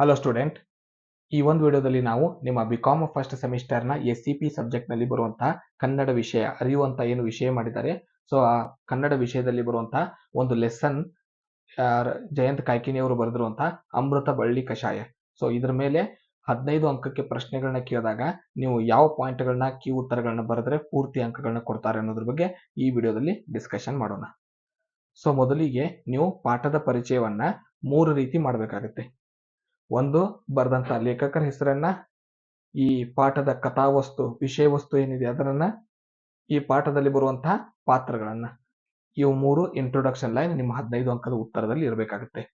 Hello student, ಈ ಒಂದು ವಿಡಿಯೋದಲ್ಲಿ ನಾವು ನಿಮ್ಮ ಬಿಕಾಮ್ ಫಸ್ಟ್ ಸೆಮಿಸ್ಟರ್ನ SCP ಸಬ್ಜೆಕ್ಟ್ನಲ್ಲಿ ಬರುವಂತಹ ಕನ್ನಡ ವಿಷಯ ಅರಿಯುವಂತ ಏನು ವಿಷಯ ಮಾಡಿದ್ದಾರೆ. ಸೊ ಆ ಕನ್ನಡ ವಿಷಯದಲ್ಲಿ ಬರುವಂತಹ ಒಂದು ಲೆಸನ್ ಜಯಂತ್ ಕಾಯ್ಕಿನಿ ಅವರು ಬರೆದಿರುವಂತಹ ಅಮೃತ ಬಳ್ಳಿ ಕಷಾಯ. ಸೊ ಇದ್ರ ಮೇಲೆ 15 ಅಂಕಕ್ಕೆ ಪ್ರಶ್ನೆಗಳನ್ನ ಕೇಳಿದಾಗ ನೀವು ಯಾವ ಪಾಯಿಂಟ್ಗಳನ್ನ ಕೀ ಉತ್ತರಗಳನ್ನ ಬರೆದ್ರೆ ಪೂರ್ತಿ ಅಂಕಗಳನ್ನ ಕೊಡ್ತಾರೆ ಅನ್ನೋದ್ರ ಬಗ್ಗೆ ಈ ವಿಡಿಯೋದಲ್ಲಿ ಡಿಸ್ಕಷನ್ ಮಾಡೋಣ. ಸೊ ಮೊದಲಿಗೆ ನೀವು ಪಾಠದ ಪರಿಚಯವನ್ನ 3 ರೀತಿ ಮಾಡಬೇಕಾಗುತ್ತೆ. ಒಂದು, ಬರೆದಂತ ಲೇಖಕರ ಹೆಸರನ್ನ, ಈ ಪಾಠದ ಕಥಾವಸ್ತು ವಿಷಯ ವಸ್ತು ಏನಿದೆ ಅದನ್ನ, ಈ ಪಾಠದಲ್ಲಿ ಬರುವಂತಹ ಪಾತ್ರಗಳನ್ನ. ಇವು 3 ಇಂಟ್ರೊಡಕ್ಷನ್ ಲೈನ್ ನಿಮ್ಮ 15 ಅಂಕದ ಉತ್ತರದಲ್ಲಿ ಇರಬೇಕಾಗುತ್ತೆ.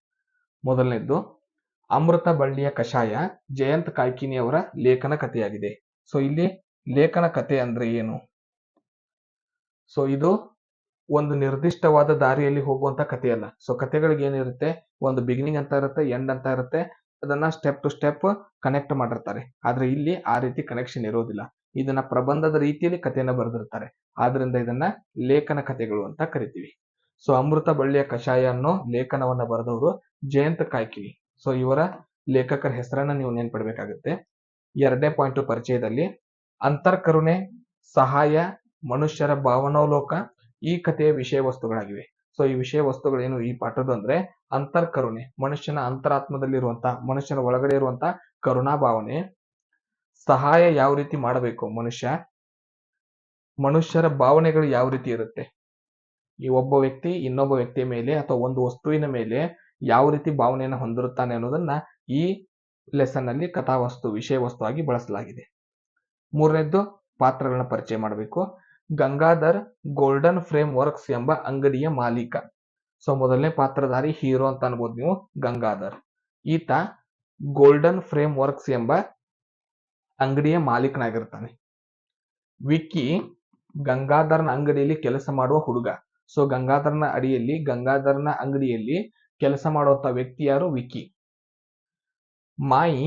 ಮೊದಲನೇದ್ದು, ಅಮೃತ ಬಳ್ಳಿಯ ಕಷಾಯ ಜಯಂತ್ ಕಾಯ್ಕಿನಿ ಅವರ ಲೇಖನ ಕಥೆಯಾಗಿದೆ. ಸೊ ಇಲ್ಲಿ ಲೇಖನ ಕಥೆ ಅಂದ್ರೆ ಏನು? ಸೊ ಇದು ಒಂದು ನಿರ್ದಿಷ್ಟವಾದ ದಾರಿಯಲ್ಲಿ ಹೋಗುವಂತ ಕಥೆಯಲ್ಲ. ಸೊ ಕಥೆಗಳಿಗೆ ಏನಿರುತ್ತೆ, ಒಂದು ಬಿಗಿನಿಂಗ್ ಅಂತ ಇರುತ್ತೆ, ಎಂಡ್ ಅಂತ ಇರುತ್ತೆ. ಅದನ್ನ ಸ್ಟೆಪ್ ಟು ಸ್ಟೆಪ್ ಕನೆಕ್ಟ್ ಮಾಡಿರ್ತಾರೆ. ಆದ್ರೆ ಇಲ್ಲಿ ಆ ರೀತಿ ಕನೆಕ್ಷನ್ ಇರೋದಿಲ್ಲ. ಇದನ್ನ ಪ್ರಬಂಧದ ರೀತಿಯಲ್ಲಿ ಕಥೆಯನ್ನ ಬರೆದಿರ್ತಾರೆ. ಆದ್ರಿಂದ ಇದನ್ನ ಲೇಖನ ಕಥೆಗಳು ಅಂತ ಕರಿತೀವಿ. ಸೊ ಅಮೃತ ಬಳ್ಳಿಯ ಕಷಾಯ ಅನ್ನೋ ಲೇಖನವನ್ನ ಬರೆದವರು ಜಯಂತ್ ಕಾಯ್ಕಿನಿ. ಸೊ ಇವರ ಲೇಖಕರ ಹೆಸರನ್ನ ನೀವು ನೆನ್ಪಿಡ್ಬೇಕಾಗುತ್ತೆ. 2ನೇ ಪಾಯಿಂಟ್ ಪರಿಚಯದಲ್ಲಿ, ಅಂತರ್ಕರುಣೆ, ಸಹಾಯ, ಮನುಷ್ಯರ ಭಾವನಾವಲೋಕ ಈ ಕಥೆಯ ವಿಷಯ ವಸ್ತುಗಳಾಗಿವೆ. ಸೊ ಈ ವಿಷಯ ವಸ್ತುಗಳೇನು ಈ ಪಾಠದ ಅಂದ್ರೆ, ಅಂತರ್ಕರುಣೆ, ಮನುಷ್ಯನ ಅಂತರಾತ್ಮದಲ್ಲಿರುವಂತ, ಮನುಷ್ಯನ ಒಳಗಡೆ ಇರುವಂತ ಕರುಣಾ ಭಾವನೆ. ಸಹಾಯ ಯಾವ ರೀತಿ ಮಾಡಬೇಕು ಮನುಷ್ಯರ ಭಾವನೆಗಳು ಯಾವ ರೀತಿ ಇರುತ್ತೆ, ಈ ಒಬ್ಬ ವ್ಯಕ್ತಿ ಇನ್ನೊಬ್ಬ ವ್ಯಕ್ತಿಯ ಮೇಲೆ ಅಥವಾ ಒಂದು ವಸ್ತುವಿನ ಮೇಲೆ ಯಾವ ರೀತಿ ಭಾವನೆಯನ್ನು ಹೊಂದಿರುತ್ತಾನೆ ಅನ್ನೋದನ್ನ ಈ ಲೆಸನ್ ನಲ್ಲಿ ಕಥಾವಸ್ತು ವಿಷಯ ವಸ್ತು ಆಗಿ ಬಳಸಲಾಗಿದೆ. 3ನೇದ್ದು, ಪಾತ್ರಗಳನ್ನ ಪರಿಚಯ ಮಾಡಬೇಕು. ಗಂಗಾಧರ್ ಗೋಲ್ಡನ್ ಫ್ರೇಮ್ ವರ್ಕ್ಸ್ ಎಂಬ ಅಂಗಡಿಯ ಮಾಲೀಕ. ಸೊ ಮೊದಲನೇ ಪಾತ್ರಧಾರಿ ಹೀರೋ ಅಂತ ಅನ್ಬೋದು ನೀವು, ಗಂಗಾಧರ್. ಈತ ಗೋಲ್ಡನ್ ಫ್ರೇಮ್ ವರ್ಕ್ಸ್ ಎಂಬ ಅಂಗಡಿಯ ಮಾಲೀಕನಾಗಿರ್ತಾನೆ. ವಿಕ್ಕಿ ಗಂಗಾಧರ್ನ ಅಂಗಡಿಯಲ್ಲಿ ಕೆಲಸ ಮಾಡುವ ಹುಡುಗ. ಸೊ ಗಂಗಾಧರ್ನ ಅಂಗಡಿಯಲ್ಲಿ ಕೆಲಸ ಮಾಡುವಂತ ವ್ಯಕ್ತಿ ಯಾರು? ವಿಕ್ಕಿ. ಮಾಯಿ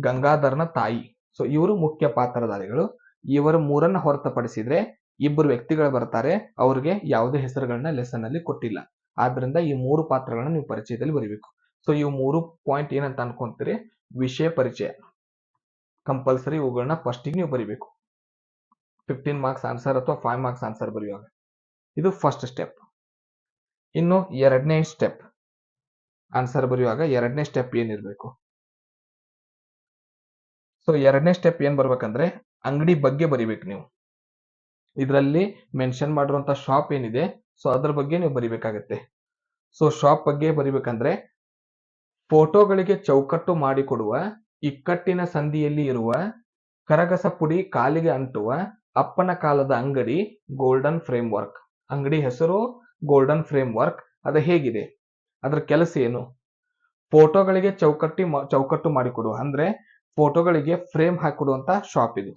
ಗಂಗಾಧರ್ನ ತಾಯಿ. ಸೊ ಇವರು ಮುಖ್ಯ ಪಾತ್ರಧಾರಿಗಳು. ಇವರು 3ರನ್ನ ಹೊರತುಪಡಿಸಿದ್ರೆ 2 ವ್ಯಕ್ತಿಗಳು ಬರ್ತಾರೆ. ಅವ್ರಿಗೆ ಯಾವುದೇ ಹೆಸರುಗಳನ್ನ ಲೆಸನ್ ಅಲ್ಲಿ ಕೊಟ್ಟಿಲ್ಲ. ಆದ್ರಿಂದ ಈ 3 ಪಾತ್ರಗಳನ್ನ ನೀವು ಪರಿಚಯದಲ್ಲಿ ಬರೀಬೇಕು. ಸೊ ಇವು 3 ಪಾಯಿಂಟ್ ಏನಂತ ಅನ್ಕೊಂತೀರಿ, ವಿಷಯ ಪರಿಚಯ ಕಂಪಲ್ಸರಿ. ಇವುಗಳನ್ನ ಫಸ್ಟಿಗೆ ನೀವು ಬರೀಬೇಕು. 15 ಮಾರ್ಕ್ಸ್ ಆನ್ಸರ್ ಅಥವಾ 5 ಮಾರ್ಕ್ಸ್ ಆನ್ಸರ್ ಬರೆಯುವಾಗ ಇದು ಫಸ್ಟ್ ಸ್ಟೆಪ್. ಇನ್ನು 2ನೇ ಸ್ಟೆಪ್ ಆನ್ಸರ್ ಬರೆಯುವಾಗ 2ನೇ ಸ್ಟೆಪ್ ಏನಿರ್ಬೇಕು? ಸೊ 2ನೇ ಸ್ಟೆಪ್ ಏನ್ ಬರ್ಬೇಕಂದ್ರೆ, ಅಂಗಡಿ ಬಗ್ಗೆ ಬರಿಬೇಕು ನೀವು. ಇದರಲ್ಲಿ ಮೆನ್ಷನ್ ಮಾಡಿರುವಂತ ಶಾಪ್ ಏನಿದೆ, ಸೊ ಅದ್ರ ಬಗ್ಗೆ ನೀವು ಬರಿಬೇಕಾಗತ್ತೆ. ಸೊ ಶಾಪ್ ಬಗ್ಗೆ ಬರಿಬೇಕಂದ್ರೆ, ಫೋಟೋಗಳಿಗೆ ಚೌಕಟ್ಟು ಮಾಡಿಕೊಡುವ, ಇಕ್ಕಟ್ಟಿನ ಸಂಧಿಯಲ್ಲಿ ಇರುವ, ಕರಗಸ ಪುಡಿ ಕಾಲಿಗೆ ಅಂಟುವ ಅಪ್ಪನ ಕಾಲದ ಅಂಗಡಿ ಗೋಲ್ಡನ್ ಫ್ರೇಮ್ ವರ್ಕ್. ಅಂಗಡಿ ಹೆಸರು ಗೋಲ್ಡನ್ ಫ್ರೇಮ್ ವರ್ಕ್. ಅದು ಹೇಗಿದೆ, ಅದ್ರ ಕೆಲಸ ಏನು? ಫೋಟೋಗಳಿಗೆ ಚೌಕಟ್ಟು ಮಾಡಿಕೊಡುವ ಅಂದ್ರೆ ಫೋಟೋಗಳಿಗೆ ಫ್ರೇಮ್ ಹಾಕಿಕೊಡುವಂತ ಶಾಪ್ ಇದು.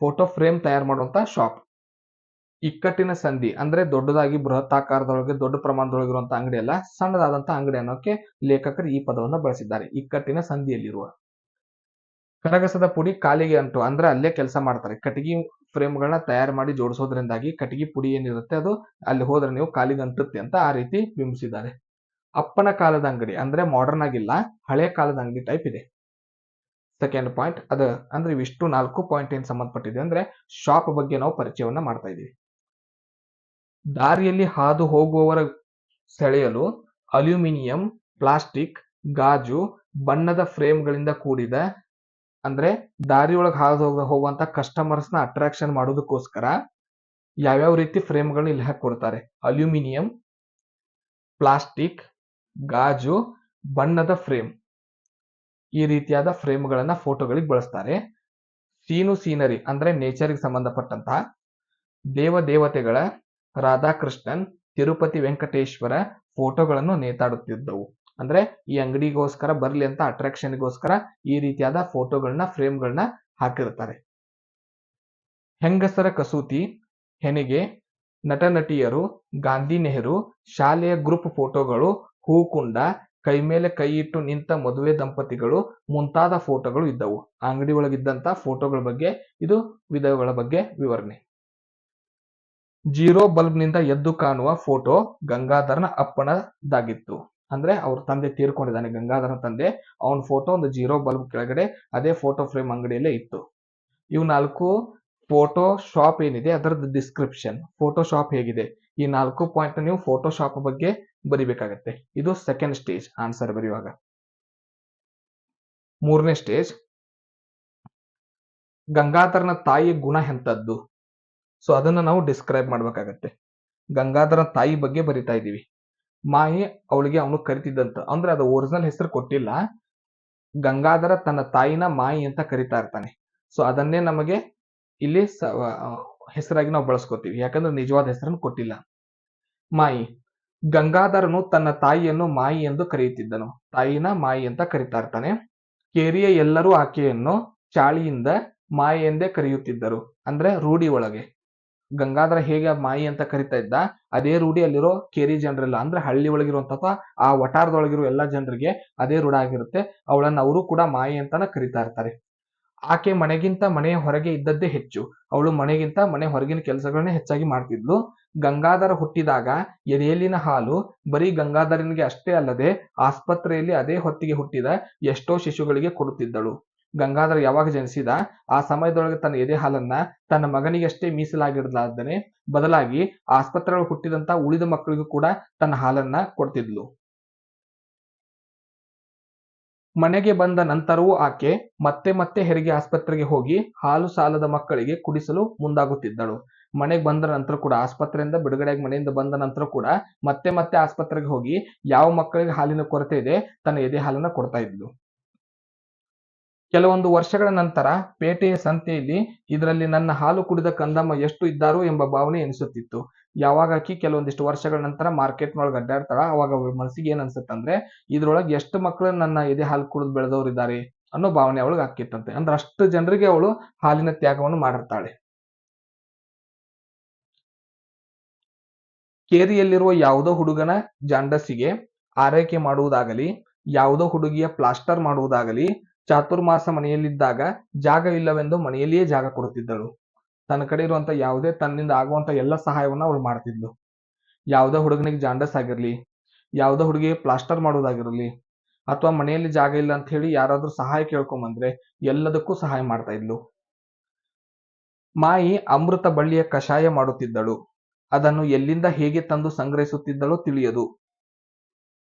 ಫೋಟೋ ಫ್ರೇಮ್ ತಯಾರು ಮಾಡುವಂತ ಶಾಪ್. ಇಕ್ಕಟ್ಟಿನ ಸಂಧಿ ಅಂದ್ರೆ ದೊಡ್ಡದಾಗಿ ಬೃಹತ್ ಆಕಾರದೊಳಗೆ ದೊಡ್ಡ ಪ್ರಮಾಣದೊಳಗಿರುವಂತ ಅಂಗಡಿ ಅಲ್ಲ, ಸಣ್ಣದಾದಂತ ಅಂಗಡಿ ಅನ್ನೋಕೆ ಲೇಖಕರು ಈ ಪದವನ್ನು ಬಳಸಿದ್ದಾರೆ, ಇಕ್ಕಟ್ಟಿನ ಸಂಧಿಯಲ್ಲಿರುವ. ಕರಗಸದ ಪುಡಿ ಕಾಲಿಗೆ ಅಂಟು ಅಂದ್ರೆ ಅಲ್ಲೇ ಕೆಲಸ ಮಾಡ್ತಾರೆ. ಕಟ್ಟಿಗೆ ಫ್ರೇಮ್ಗಳನ್ನ ತಯಾರು ಮಾಡಿ ಜೋಡಿಸೋದ್ರಿಂದಾಗಿ ಕಟ್ಟಿಗೆ ಪುಡಿ ಏನಿರುತ್ತೆ ಅದು ಅಲ್ಲಿ ಹೋದ್ರೆ ನೀವು ಕಾಲಿಗೆ ಅಂಟುತ್ತೆ ಅಂತ ಆ ರೀತಿ ಬಿಂಬಿಸಿದ್ದಾರೆ. ಅಪ್ಪನ ಕಾಲದ ಅಂಗಡಿ ಅಂದ್ರೆ ಮಾಡರ್ನ್ ಆಗಿಲ್ಲ, ಹಳೆ ಕಾಲದ ಅಂಗಡಿ ಟೈಪ್ ಇದೆ. ಸೆಕೆಂಡ್ ಪಾಯಿಂಟ್ ಅದು ಅಂದ್ರೆ ಇವಿಷ್ಟು 4 ಪಾಯಿಂಟ್ ಏನ್ ಸಂಬಂಧಪಟ್ಟಿದೆ ಅಂದ್ರೆ ಶಾಪ್ ಬಗ್ಗೆ ನಾವು ಪರಿಚಯವನ್ನ ಮಾಡ್ತಾ ಇದೀವಿ. ದಾರಿಯಲ್ಲಿ ಹಾದು ಹೋಗುವವರ ಸೆಳೆಯಲು ಅಲ್ಯೂಮಿನಿಯಂ, ಪ್ಲಾಸ್ಟಿಕ್, ಗಾಜು, ಬಣ್ಣದ ಫ್ರೇಮ್ಗಳಿಂದ ಕೂಡಿದ, ಅಂದ್ರೆ ದಾರಿಯೊಳಗೆ ಹಾದು ಹೋಗುವಂತ ಕಸ್ಟಮರ್ಸ್ ನ ಅಟ್ರಾಕ್ಷನ್ ಮಾಡೋದಕ್ಕೋಸ್ಕರ ಯಾವ್ಯಾವ ರೀತಿ ಫ್ರೇಮ್ಗಳನ್ನ ಇಲ್ಲಿ ಹಾಕೊಡ್ತಾರೆ. ಅಲ್ಯೂಮಿನಿಯಂ, ಪ್ಲಾಸ್ಟಿಕ್, ಗಾಜು, ಬಣ್ಣದ ಫ್ರೇಮ್, ಈ ರೀತಿಯಾದ ಫ್ರೇಮ್ಗಳನ್ನ ಫೋಟೋಗಳಿಗೆ ಬಳಸ್ತಾರೆ. ಸೀನರಿ ಅಂದ್ರೆ ನೇಚರ್ಗೆ ಸಂಬಂಧಪಟ್ಟಂತಹ ದೇವತೆಗಳ, ರಾಧಾಕೃಷ್ಣನ್, ತಿರುಪತಿ ವೆಂಕಟೇಶ್ವರ ಫೋಟೋಗಳನ್ನು ನೇತಾಡುತ್ತಿದ್ದವು. ಅಂದ್ರೆ ಈ ಅಂಗಡಿಗೋಸ್ಕರ ಬರ್ಲಿ ಅಂತ ಅಟ್ರಾಕ್ಷನ್ಗೋಸ್ಕರ ಈ ರೀತಿಯಾದ ಫೋಟೋಗಳನ್ನ ಫ್ರೇಮ್ಗಳನ್ನ ಹಾಕಿರ್ತಾರೆ. ಹೆಂಗಸರ ಕಸೂತಿ, ಹೆಣಿಗೆ, ನಟ ನಟಿಯರು, ಗಾಂಧಿ ನೆಹರು, ಶಾಲೆಯ ಗ್ರೂಪ್ ಫೋಟೋಗಳು, ಹೂಕುಂಡ, ಕೈ ಮೇಲೆ ಕೈ ಇಟ್ಟು ನಿಂತ ಮದುವೆ ದಂಪತಿಗಳು ಮುಂತಾದ ಫೋಟೋಗಳು ಇದ್ದವು. ಅಂಗಡಿ ಒಳಗಿದ್ದಂತ ಫೋಟೋಗಳ ಬಗ್ಗೆ ಇದು ವಿಧಗಳ ಬಗ್ಗೆ ವಿವರಣೆ. ಜೀರೋ ಬಲ್ಬ್ ನಿಂದ ಎದ್ದು ಕಾಣುವ ಫೋಟೋ ಗಂಗಾಧರ್ನ ಅಪ್ಪನದಾಗಿತ್ತು. ಅಂದ್ರೆ ಅವ್ರ ತಂದೆ ತೀರ್ಕೊಂಡಿದ್ದಾನೆ, ಗಂಗಾಧರನ ತಂದೆ. ಅವನ ಫೋಟೋ ಒಂದು ಜೀರೋ ಬಲ್ಬ್ ಕೆಳಗಡೆ ಅದೇ ಫೋಟೋ ಫ್ರೇಮ್ ಅಂಗಡಿಯಲ್ಲೇ ಇತ್ತು. ಇವು 4 ಫೋಟೋ ಶಾಪ್ ಏನಿದೆ ಅದರದ್ದು ಡಿಸ್ಕ್ರಿಪ್ಷನ್, ಫೋಟೋಶಾಪ್ ಹೇಗಿದೆ, ಈ 4 ಪಾಯಿಂಟ್ ನೀವು ಫೋಟೋಶಾಪ್ ಬಗ್ಗೆ ಬರಿಬೇಕಾಗತ್ತೆ. ಇದು ಸೆಕೆಂಡ್ ಸ್ಟೇಜ್ ಆನ್ಸರ್ ಬರೆಯುವಾಗ. ಮೂರನೇ ಸ್ಟೇಜ್, ಗಂಗಾಧರನ ತಾಯಿ ಗುಣ ಎಂತದ್ದು? ಸೊ ಅದನ್ನ ನಾವು ಡಿಸ್ಕ್ರೈಬ್ ಮಾಡ್ಬೇಕಾಗತ್ತೆ. ಗಂಗಾಧರನ ತಾಯಿ ಬಗ್ಗೆ ಬರಿತಾ ಇದೀವಿ. ಮಾಯಿ ಅವಳಿಗೆ ಅವನು ಕರಿತಿದ್ದಂತ, ಅಂದ್ರೆ ಅದು ಒರಿಜಿನಲ್ ಹೆಸರು ಕೊಟ್ಟಿಲ್ಲ. ಗಂಗಾಧರ ತನ್ನ ತಾಯಿನ ಮಾಯಿ ಅಂತ ಕರಿತಾ ಇರ್ತಾನೆ. ಸೊ ಅದನ್ನೇ ನಮಗೆ ಇಲ್ಲಿ ಹೆಸರಾಗಿ ನಾವು ಬಳಸ್ಕೋತೀವಿ, ಯಾಕಂದ್ರೆ ನಿಜವಾದ ಹೆಸರನ್ನು ಕೊಟ್ಟಿಲ್ಲ. ಮಾಯಿ, ಗಂಗಾಧರನು ತನ್ನ ತಾಯಿಯನ್ನು ಮಾಯಿ ಎಂದು ಕರೆಯುತ್ತಿದ್ದನು. ತಾಯಿನ ಮಾಯಿ ಅಂತ ಕರಿತಾ ಇರ್ತಾನೆ. ಕೇರಿಯ ಎಲ್ಲರೂ ಆಕೆಯನ್ನು ಚಾಳಿಯಿಂದ ಮಾಯಿ ಎಂದೇ ಕರೆಯುತ್ತಿದ್ದರು. ಅಂದ್ರೆ ರೂಢಿ ಒಳಗೆ ಗಂಗಾಧರ ಹೇಗೆ ಮಾಯಿ ಅಂತ ಕರಿತಾ ಇದ್ದ, ಅದೇ ರೂಢಿ ಅಲ್ಲಿರೋ ಕೇರಿ ಜನರೆಲ್ಲ, ಅಂದ್ರೆ ಹಳ್ಳಿ ಒಳಗಿರುವಂತ ಆ ವಟಾರದೊಳಗಿರೋ ಎಲ್ಲಾ ಜನರಿಗೆ ಅದೇ ರೂಢ ಆಗಿರುತ್ತೆ. ಅವಳನ್ನ ಅವರು ಕೂಡ ಮಾಯಿ ಅಂತಾನ ಕರಿತಾ ಇರ್ತಾರೆ. ಆಕೆ ಮನೆಗಿಂತ ಮನೆಯ ಹೊರಗೆ ಇದ್ದದ್ದೇ ಹೆಚ್ಚು. ಅವಳು ಮನೆಗಿಂತ ಮನೆ ಹೊರಗಿನ ಕೆಲಸಗಳನ್ನೇ ಹೆಚ್ಚಾಗಿ ಮಾಡ್ತಿದ್ಲು. ಗಂಗಾಧರ ಹುಟ್ಟಿದಾಗ ಎದೆಯಲ್ಲಿನ ಹಾಲು ಬರೀ ಗಂಗಾಧರನಿಗೆ ಅಷ್ಟೇ ಅಲ್ಲದೆ ಆಸ್ಪತ್ರೆಯಲ್ಲಿ ಅದೇ ಹೊತ್ತಿಗೆ ಹುಟ್ಟಿದ ಎಷ್ಟೋ ಶಿಶುಗಳಿಗೆ ಕೊಡುತ್ತಿದ್ದಳು. ಗಂಗಾಧರ ಯಾವಾಗ ಜನಿಸಿದ ಆ ಸಮಯದೊಳಗೆ ತನ್ನ ಎದೆ ಹಾಲನ್ನ ತನ್ನ ಮಗನಿಗಷ್ಟೇ ಮೀಸಲಾಗಿರಲಾರ್ದನೆ ಬದಲಾಗಿ ಆಸ್ಪತ್ರೆಯಲ್ಲಿ ಹುಟ್ಟಿದಂತ ಉಳಿದ ಮಕ್ಕಳಿಗೂ ಕೂಡ ತನ್ನ ಹಾಲನ್ನ ಕೊಡ್ತಿದ್ಲು. ಮನೆಗೆ ಬಂದ ನಂತರವೂ ಆಕೆ ಮತ್ತೆ ಮತ್ತೆ ಹೆರಿಗೆ ಆಸ್ಪತ್ರೆಗೆ ಹೋಗಿ ಹಾಲು ಸಾಲದ ಮಕ್ಕಳಿಗೆ ಕುಡಿಸಲು ಮುಂದಾಗುತ್ತಿದ್ದಳು. ಮನೆಗೆ ಬಂದ ನಂತರ ಕೂಡ, ಆಸ್ಪತ್ರೆಯಿಂದ ಬಿಡುಗಡೆಯಾಗಿ ಮನೆಯಿಂದ ಬಂದ ನಂತರ ಕೂಡ ಮತ್ತೆ ಮತ್ತೆ ಆಸ್ಪತ್ರೆಗೆ ಹೋಗಿ ಯಾವ ಮಕ್ಕಳಿಗೆ ಹಾಲಿನ ಕೊರತೆ ಇದೆ ತನ್ನ ಎದೆ ಹಾಲನ್ನ ಕೊಡ್ತಾ ಇದ್ಲು. ಕೆಲವೊಂದು ವರ್ಷಗಳ ನಂತರ ಪೇಟೆಯ ಸಂತೆಯಲ್ಲಿ ಇದರಲ್ಲಿ ನನ್ನ ಹಾಲು ಕುಡಿದ ಕಂದಮ್ಮ ಎಷ್ಟು ಇದ್ದಾರೋ ಎಂಬ ಭಾವನೆ ಎನಿಸುತ್ತಿತ್ತು. ಯಾವಾಗ ಆಕಿ ಕೆಲವೊಂದಿಷ್ಟು ವರ್ಷಗಳ ನಂತರ ಮಾರ್ಕೆಟ್ನೊಳಗೆ ಅಡ್ಡಾಡ್ತಾಳ, ಅವಾಗ ಅವಳ ಮನಸ್ಸಿಗೆ ಏನ್ ಅನ್ಸುತ್ತಂದ್ರೆ ಇದ್ರೊಳಗೆ ಎಷ್ಟು ಮಕ್ಕಳು ನನ್ನ ಎದೆ ಹಾಲು ಕುಡಿದು ಬೆಳೆದವ್ರು ಇದ್ದಾರೆ ಅನ್ನೋ ಭಾವನೆ ಅವಳಿಗೆ ಆಕ್ಕಿತ್ತಂತೆ. ಅಂದ್ರೆ ಅಷ್ಟು ಜನರಿಗೆ ಅವಳು ಹಾಲಿನ ತ್ಯಾಗವನ್ನು ಮಾಡಿರ್ತಾಳೆ. ಕೇರಿಯಲ್ಲಿರುವ ಯಾವುದೋ ಹುಡುಗನ ಜಾಂಡಸಿಗೆ ಆರೈಕೆ ಮಾಡುವುದಾಗಲಿ, ಯಾವುದೋ ಹುಡುಗಿಯ ಪ್ಲಾಸ್ಟರ್ ಮಾಡುವುದಾಗಲಿ, ಚಾತುರ್ಮಾಸ ಮನೆಯಲ್ಲಿದ್ದಾಗ ಜಾಗ ಇಲ್ಲವೆಂದು ಮನೆಯಲ್ಲಿಯೇ ಜಾಗ ಕೊಡುತ್ತಿದ್ದಳು. ತನ್ನ ಕಡೆ ಇರುವಂತ ಯಾವುದೇ ತನ್ನಿಂದ ಆಗುವಂತ ಎಲ್ಲ ಸಹಾಯವನ್ನ ಅವಳು ಮಾಡ್ತಿದ್ಲು. ಯಾವುದೋ ಹುಡುಗನಿಗೆ ಜಾಂಡಸ್ ಆಗಿರ್ಲಿ, ಯಾವುದೋ ಹುಡುಗಿಗೆ ಪ್ಲಾಸ್ಟರ್ ಮಾಡುವುದಾಗಿರಲಿ, ಅಥವಾ ಮನೆಯಲ್ಲಿ ಜಾಗ ಇಲ್ಲ ಅಂತ ಹೇಳಿ ಯಾರಾದ್ರೂ ಸಹಾಯ ಕೇಳ್ಕೊಂಬಂದ್ರೆ ಎಲ್ಲದಕ್ಕೂ ಸಹಾಯ ಮಾಡ್ತಾ ಇದ್ಲು. ಮಾಯಿ ಅಮೃತ ಬಳ್ಳಿಯ ಕಷಾಯ ಮಾಡುತ್ತಿದ್ದಳು. ಅದನ್ನು ಎಲ್ಲಿಂದ ಹೇಗೆ ತಂದು ಸಂಗ್ರಹಿಸುತ್ತಿದ್ದಳೋ ತಿಳಿಯದು.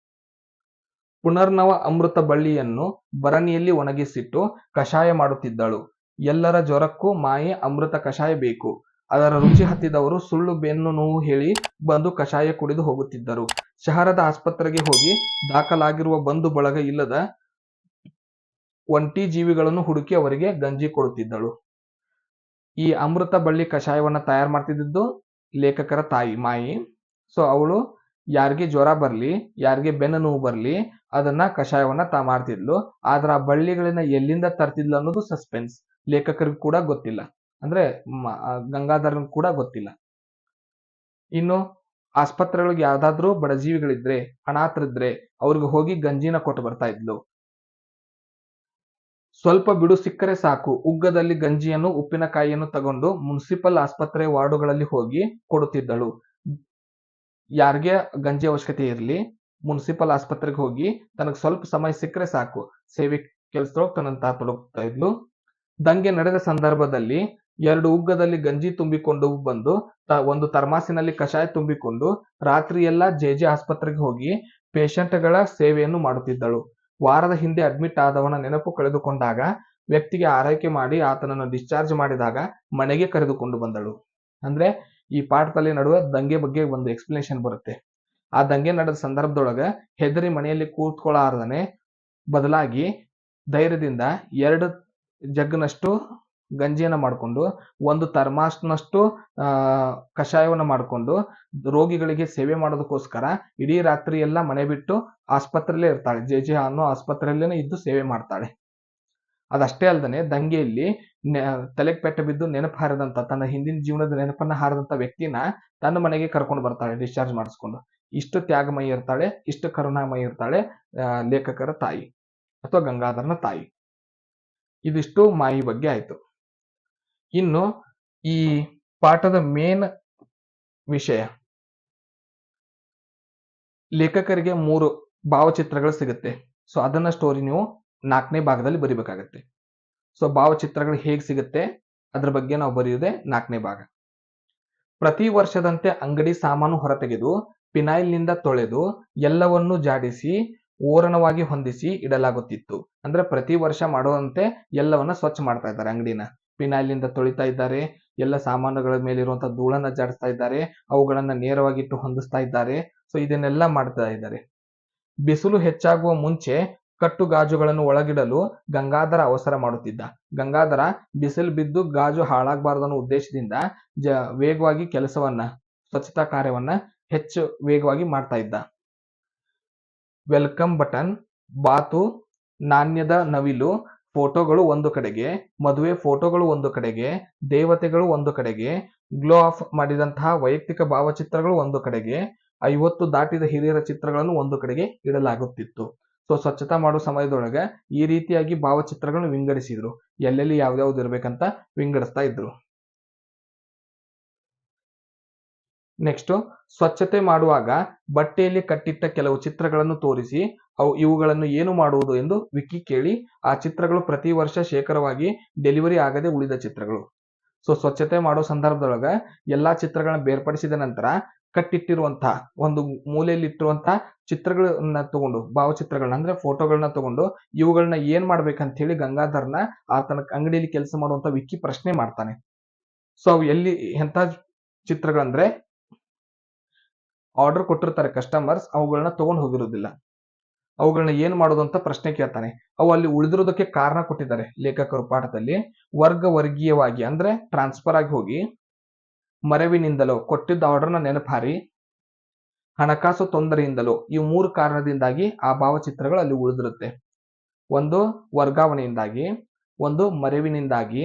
ಪುನರ್ನವ ಅಮೃತ ಬಳ್ಳಿಯನ್ನು ಬರಣಿಯಲ್ಲಿ ಒಣಗಿಸಿಟ್ಟು ಕಷಾಯ ಮಾಡುತ್ತಿದ್ದಳು. ಎಲ್ಲರ ಜ್ವರಕ್ಕೂ ಮಾಯಿ ಅಮೃತ ಕಷಾಯ ಬೇಕು. ಅದರ ರುಚಿ ಹತ್ತಿದವರು ಸುಳ್ಳು ಬೆನ್ನು ನೋವು ಹೇಳಿ ಬಂದು ಕಷಾಯ ಕುಡಿದು ಹೋಗುತ್ತಿದ್ದರು. ಶಹರದ ಆಸ್ಪತ್ರೆಗೆ ಹೋಗಿ ದಾಖಲಾಗಿರುವ ಬಂಧು ಬಳಗ ಇಲ್ಲದ ಒಂಟಿ ಜೀವಿಗಳನ್ನು ಹುಡುಕಿ ಅವರಿಗೆ ಗಂಜಿ ಕೊಡುತ್ತಿದ್ದಳು. ಈ ಅಮೃತ ಬಳ್ಳಿ ಕಷಾಯವನ್ನ ತಯಾರು ಮಾಡ್ತಿದ್ದು ಲೇಖಕರ ತಾಯಿ ಮಾಯಿ. ಸೊ ಅವಳು ಯಾರಿಗೆ ಜ್ವರ ಬರ್ಲಿ, ಯಾರಿಗೆ ಬೆನ್ನು ನೋವು ಬರ್ಲಿ, ಅದನ್ನ ಕಷಾಯವನ್ನ ಮಾಡ್ತಿದ್ಲು. ಆದ್ರ ಆ ಬಳ್ಳಿಗಳನ್ನ ಎಲ್ಲಿಂದ ತರ್ತಿದ್ಲು ಅನ್ನೋದು ಸಸ್ಪೆನ್ಸ್, ಲೇಖಕರಿಗೂ ಕೂಡ ಗೊತ್ತಿಲ್ಲ. ಅಂದ್ರೆ ಗಂಗಾಧರನ್ ಕೂಡ ಗೊತ್ತಿಲ್ಲ. ಇನ್ನು ಆಸ್ಪತ್ರೆಗಳಿಗೆ ಯಾವ್ದಾದ್ರು ಬಡಜೀವಿಗಳಿದ್ರೆ, ಅನಾಥರಿದ್ರೆ ಅವ್ರಿಗೆ ಹೋಗಿ ಗಂಜಿನ ಕೊಟ್ಟು ಬರ್ತಾ ಇದ್ಲು. ಸ್ವಲ್ಪ ಬಿಡು ಸಿಕ್ಕರೆ ಸಾಕು, ಉಗ್ಗದಲ್ಲಿ ಗಂಜಿಯನ್ನು ಉಪ್ಪಿನಕಾಯಿಯನ್ನು ತಗೊಂಡು ಮುನ್ಸಿಪಲ್ ಆಸ್ಪತ್ರೆ ವಾರ್ಡುಗಳಲ್ಲಿ ಹೋಗಿ ಕೊಡುತ್ತಿದ್ದಳು. ಯಾರಿಗೆ ಗಂಜಿ ಅವಶ್ಯಕತೆ ಇರಲಿ, ಮುನ್ಸಿಪಲ್ ಆಸ್ಪತ್ರೆಗೆ ಹೋಗಿ ತನಗೆ ಸ್ವಲ್ಪ ಸಮಯ ಸಿಕ್ಕರೆ ಸಾಕು, ಸೇವೆ ಕೆಲಸದೊಳಗೆ ತನ್ನಂತ ತೊಡಗ್ತಾ ಇದ್ಲು. ದಂಗೆ ನಡೆದ ಸಂದರ್ಭದಲ್ಲಿ 2 ಉಗ್ಗದಲ್ಲಿ ಗಂಜಿ ತುಂಬಿಕೊಂಡು ಬಂದು ಒಂದು ಥರ್ಮಾಸಿನಲ್ಲಿ ಕಷಾಯ ತುಂಬಿಕೊಂಡು ರಾತ್ರಿ ಎಲ್ಲ ಜೆ ಆಸ್ಪತ್ರೆಗೆ ಹೋಗಿ ಪೇಷಂಟ್ಗಳ ಸೇವೆಯನ್ನು ಮಾಡುತ್ತಿದ್ದಳು. ವಾರದ ಹಿಂದೆ ಅಡ್ಮಿಟ್ ಆದವನ ನೆನಪು ಕಳೆದುಕೊಂಡಾಗ, ವ್ಯಕ್ತಿಗೆ ಆರೈಕೆ ಮಾಡಿ ಆತನನ್ನು ಡಿಸ್ಚಾರ್ಜ್ ಮಾಡಿದಾಗ ಮನೆಗೆ ಕರೆದುಕೊಂಡು ಬಂದಳು. ಅಂದ್ರೆ ಈ ಪಾಠದಲ್ಲಿ ನಡುವ ದಂಗೆ ಬಗ್ಗೆ ಒಂದು ಎಕ್ಸ್ಪ್ಲನೇಷನ್ ಬರುತ್ತೆ. ಆ ದಂಗೆ ನಡೆದ ಸಂದರ್ಭದೊಳಗ ಹೆದರಿ ಮನೆಯಲ್ಲಿ ಕೂತ್ಕೊಳ್ಳಾರ್ದನೆ ಬದಲಾಗಿ ಧೈರ್ಯದಿಂದ 2 ಜಗ್ನಷ್ಟು ಗಂಜಿಯನ್ನ ಮಾಡಿಕೊಂಡು, 1 ಥರ್ಮಾಸ್ನಷ್ಟು ಕಷಾಯವನ್ನ ಮಾಡಿಕೊಂಡು ರೋಗಿಗಳಿಗೆ ಸೇವೆ ಮಾಡೋದಕ್ಕೋಸ್ಕರ ಇಡೀ ರಾತ್ರಿ ಎಲ್ಲ ಮನೆ ಬಿಟ್ಟು ಆಸ್ಪತ್ರೆಯಲ್ಲೇ ಇರ್ತಾಳೆ. ಜೆ ಅನ್ನೋ ಆಸ್ಪತ್ರೆಯಲ್ಲೇನೆ ಇದ್ದು ಸೇವೆ ಮಾಡ್ತಾಳೆ. ಅದಷ್ಟೇ ಅಲ್ಲದೆ ದಂಗೆಯಲ್ಲಿ ತಲೆಗೆ ಪೆಟ್ಟು ಬಿದ್ದು ನೆನಪು ಹಾರದಂತ, ತನ್ನ ಹಿಂದಿನ ಜೀವನದ ನೆನಪನ್ನ ಹಾರದಂತ ವ್ಯಕ್ತಿನ ತನ್ನ ಮನೆಗೆ ಕರ್ಕೊಂಡು ಬರ್ತಾಳೆ ಡಿಸ್ಚಾರ್ಜ್ ಮಾಡಿಸ್ಕೊಂಡು. ಇಷ್ಟು ತ್ಯಾಗಮಯಿ ಇರ್ತಾಳೆ, ಇಷ್ಟು ಕರುಣಾಮಯಿ ಇರ್ತಾಳೆ ಲೇಖಕರ ತಾಯಿ ಅಥವಾ ಗಂಗಾಧರನ ತಾಯಿ. ಇದಿಷ್ಟು ಮಾಯಿ ಬಗ್ಗೆ ಆಯ್ತು. ಇನ್ನು ಈ ಪಾಠದ ಮೇನ್ ವಿಷಯ, ಲೇಖಕರಿಗೆ 3 ಭಾವಚಿತ್ರಗಳು ಸಿಗುತ್ತೆ. ಸೊ ಅದನ್ನ ಸ್ಟೋರಿ ನೀವು 4ನೇ ಭಾಗದಲ್ಲಿ ಬರಿಬೇಕಾಗತ್ತೆ. ಸೊ ಭಾವಚಿತ್ರಗಳು ಹೇಗೆ ಸಿಗುತ್ತೆ ಅದ್ರ ಬಗ್ಗೆ ನಾವು ಬರೆಯುವುದೇ 4ನೇ ಭಾಗ. ಪ್ರತಿ ವರ್ಷದಂತೆ ಅಂಗಡಿ ಸಾಮಾನು ಹೊರತೆಗೆದು ಪಿನಾಯಿಲ್ನಿಂದ ತೊಳೆದು ಎಲ್ಲವನ್ನೂ ಜಾಡಿಸಿ ಓರಣವಾಗಿ ಹೊಂದಿಸಿ ಇಡಲಾಗುತ್ತಿತ್ತು. ಅಂದ್ರೆ ಪ್ರತಿ ವರ್ಷ ಮಾಡುವಂತೆ ಎಲ್ಲವನ್ನ ಸ್ವಚ್ಛ ಮಾಡ್ತಾ ಇದ್ದಾರೆ. ಅಂಗಡಿನ ಪಿನಾಯಿಲ್ನಿಂದ ತೊಳಿತಾ ಇದ್ದಾರೆ, ಎಲ್ಲ ಸಾಮಾನುಗಳ ಮೇಲಿರುವಂತಹ ಧೂಳನ್ನ ಜಾಡಿಸ್ತಾ ಇದ್ದಾರೆ, ಅವುಗಳನ್ನ ನೇರವಾಗಿ ಇಟ್ಟು ಹೊಂದಿಸ್ತಾ ಇದ್ದಾರೆ. ಸೊ ಇದನ್ನೆಲ್ಲ ಮಾಡ್ತಾ ಇದ್ದಾರೆ. ಬಿಸಿಲು ಹೆಚ್ಚಾಗುವ ಮುಂಚೆ ಕಟ್ಟು ಗಾಜುಗಳನ್ನು ಒಳಗಿಡಲು ಗಂಗಾಧರ ಅವಸರ ಮಾಡುತ್ತಿದ್ದ. ಗಂಗಾಧರ ಬಿಸಿಲು ಬಿದ್ದು ಗಾಜು ಹಾಳಾಗಬಾರದು ಅನ್ನೋ ಉದ್ದೇಶದಿಂದ ವೇಗವಾಗಿ ಕೆಲಸವನ್ನ, ಸ್ವಚ್ಛತಾ ಕಾರ್ಯವನ್ನ ಹೆಚ್ಚು ವೇಗವಾಗಿ ಮಾಡ್ತಾ ಇದ್ದ. ವೆಲ್ಕಮ್ ಬಟನ್, ಬಾತು, ನಾಣ್ಯದ ನವಿಲು ಫೋಟೋಗಳು ಒಂದು ಕಡೆಗೆ, ಮದುವೆ ಫೋಟೋಗಳು ಒಂದು ಕಡೆಗೆ, ದೇವತೆಗಳು ಒಂದು ಕಡೆಗೆ, ಗ್ಲೋ ಆಫ್ ಮಾಡಿದಂತಹ ವೈಯಕ್ತಿಕ ಭಾವಚಿತ್ರಗಳು ಒಂದು ಕಡೆಗೆ, 50 ದಾಟಿದ ಹಿರಿಯರ ಚಿತ್ರಗಳನ್ನು ಒಂದು ಕಡೆಗೆ ಇಡಲಾಗುತ್ತಿತ್ತು. ಸೊ ಸ್ವಚ್ಛತಾ ಮಾಡೋ ಸಮಯದೊಳಗೆ ಈ ರೀತಿಯಾಗಿ ಭಾವಚಿತ್ರಗಳನ್ನು ವಿಂಗಡಿಸಿದ್ರು. ಎಲ್ಲೆಲ್ಲಿ ಯಾವ್ದಾವ್ದು ಇರ್ಬೇಕಂತ ವಿಂಗಡಿಸ್ತಾ ಇದ್ರು. ನೆಕ್ಸ್ಟ್, ಸ್ವಚ್ಛತೆ ಮಾಡುವಾಗ ಬಟ್ಟೆಯಲ್ಲಿ ಕಟ್ಟಿಟ್ಟ ಕೆಲವು ಚಿತ್ರಗಳನ್ನು ತೋರಿಸಿ ಇವುಗಳನ್ನು ಏನು ಮಾಡುವುದು ಎಂದು ವಿಕ್ಕಿ ಕೇಳಿ ಆ ಚಿತ್ರಗಳು ಪ್ರತಿ ವರ್ಷ ಶೇಖರವಾಗಿ ಡೆಲಿವರಿ ಆಗದೆ ಉಳಿದ ಚಿತ್ರಗಳು. ಸೊ ಸ್ವಚ್ಛತೆ ಮಾಡೋ ಸಂದರ್ಭದೊಳಗ ಎಲ್ಲಾ ಚಿತ್ರಗಳನ್ನ ಬೇರ್ಪಡಿಸಿದ ನಂತರ ಕಟ್ಟಿಟ್ಟಿರುವಂತಹ ಒಂದು ಮೂಲೆಯಲ್ಲಿ ಇಟ್ಟಿರುವಂತಹ ಚಿತ್ರಗಳನ್ನ ತಗೊಂಡು, ಭಾವಚಿತ್ರಗಳನ್ನ ಅಂದ್ರೆ ಫೋಟೋಗಳನ್ನ ತಗೊಂಡು ಇವುಗಳನ್ನ ಏನ್ ಮಾಡ್ಬೇಕಂತ ಹೇಳಿ ಗಂಗಾಧರ್ನ ಆತನ ಅಂಗಡಿಯಲ್ಲಿ ಕೆಲಸ ಮಾಡುವಂತ ವಿಕ್ಕಿ ಪ್ರಶ್ನೆ ಮಾಡ್ತಾನೆ. ಸೊ ಅವು ಎಲ್ಲಿ ಎಂತ ಚಿತ್ರಗಳಂದ್ರೆ ಆರ್ಡರ್ ಕೊಟ್ಟಿರ್ತಾರೆ ಕಸ್ಟಮರ್ಸ್, ಅವುಗಳನ್ನ ತಗೊಂಡು ಹೋಗಿರೋದಿಲ್ಲ. ಅವುಗಳನ್ನ ಏನ್ ಮಾಡೋದು ಅಂತ ಪ್ರಶ್ನೆ ಕೇಳ್ತಾನೆ. ಅವು ಅಲ್ಲಿ ಉಳಿದಿರೋದಕ್ಕೆ ಕಾರಣ ಕೊಟ್ಟಿದ್ದಾರೆ ಲೇಖಕರು ಪಾಠದಲ್ಲಿ. ವರ್ಗೀಯವಾಗಿ ಅಂದ್ರೆ ಟ್ರಾನ್ಸ್ಫರ್ ಆಗಿ ಹೋಗಿ, ಮರೆವಿನಿಂದಲೋ ಕೊಟ್ಟಿದ್ದ ಆರ್ಡರ್ನ ನೆನಪಾರಿ, ಹಣಕಾಸು ತೊಂದರೆಯಿಂದಲೋ, ಈ 3 ಕಾರಣದಿಂದಾಗಿ ಆ ಭಾವಚಿತ್ರಗಳು ಅಲ್ಲಿ ಉಳಿದಿರುತ್ತೆ. ಒಂದು ವರ್ಗಾವಣೆಯಿಂದಾಗಿ, ಒಂದು ಮರೆವಿನಿಂದಾಗಿ,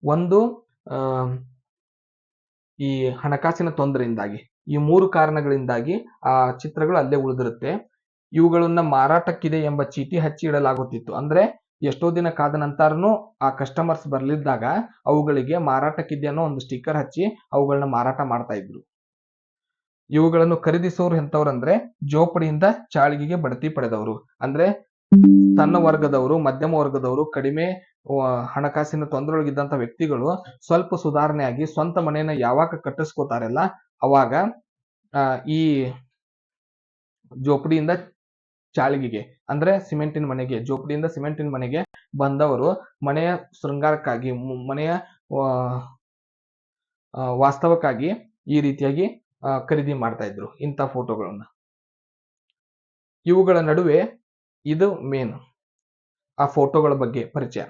ಒಂದು ಈ ಹಣಕಾಸಿನ ತೊಂದರೆಯಿಂದಾಗಿ. ಈ 3 ಕಾರಣಗಳಿಂದಾಗಿ ಆ ಚಿತ್ರಗಳು ಅಲ್ಲೇ ಉಳಿದಿರುತ್ತೆ. ಇವುಗಳನ್ನ ಮಾರಾಟಕ್ಕಿದೆ ಎಂಬ ಚೀಟಿ ಹಚ್ಚಿ ಇಡಲಾಗುತ್ತಿತ್ತು. ಅಂದ್ರೆ ಎಷ್ಟೋ ದಿನ ಕಾದ ನಂತರನು ಆ ಕಸ್ಟಮರ್ಸ್ ಬರ್ಲಿದ್ದಾಗ ಅವುಗಳಿಗೆ ಮಾರಾಟಕ್ಕಿದೆ ಅನ್ನೋ ಒಂದು ಸ್ಟಿಕ್ಕರ್ ಹಚ್ಚಿ ಅವುಗಳನ್ನ ಮಾರಾಟ ಮಾಡ್ತಾ ಇದ್ರು. ಇವುಗಳನ್ನು ಖರೀದಿಸೋರು ಎಂತವ್ರಂದ್ರೆ ಜೋಪಡಿಯಿಂದ ಚಾಳಿಗೆಗೆ ಬಡ್ತಿ ಪಡೆದವರು, ಅಂದ್ರೆ ಸಣ್ಣ ವರ್ಗದವರು, ಮಧ್ಯಮ ವರ್ಗದವರು, ಕಡಿಮೆ ಹಣಕಾಸಿನ ತೊಂದರೆಯೊಳಗಿದ್ದಂತ ವ್ಯಕ್ತಿಗಳು ಸ್ವಲ್ಪ ಸುಧಾರಣೆ ಆಗಿ ಸ್ವಂತ ಮನೆಯನ್ನ ಯಾವಾಗ ಕಟ್ಟಿಸ್ಕೋತಾರಲ್ಲ ಅವಾಗ ಈ ಜೋಪಡಿಯಿಂದ ಚಾಳಿಗೆಗೆ ಅಂದ್ರೆ ಸಿಮೆಂಟಿನ ಮನೆಗೆ, ಜೋಪಡಿಯಿಂದ ಸಿಮೆಂಟಿನ ಮನೆಗೆ ಬಂದವರು ಮನೆಯ ಶೃಂಗಾರಕ್ಕಾಗಿ, ಮನೆಯ ವಾಸ್ತವಕ್ಕಾಗಿ ಈ ರೀತಿಯಾಗಿ ಖರೀದಿ ಮಾಡ್ತಾ ಇದ್ರು ಇಂಥ ಫೋಟೋಗಳನ್ನ. ಇವುಗಳ ನಡುವೆ ಇದು ಮೇನ್ ಆ ಫೋಟೋಗಳ ಬಗ್ಗೆ ಪರಿಚಯ.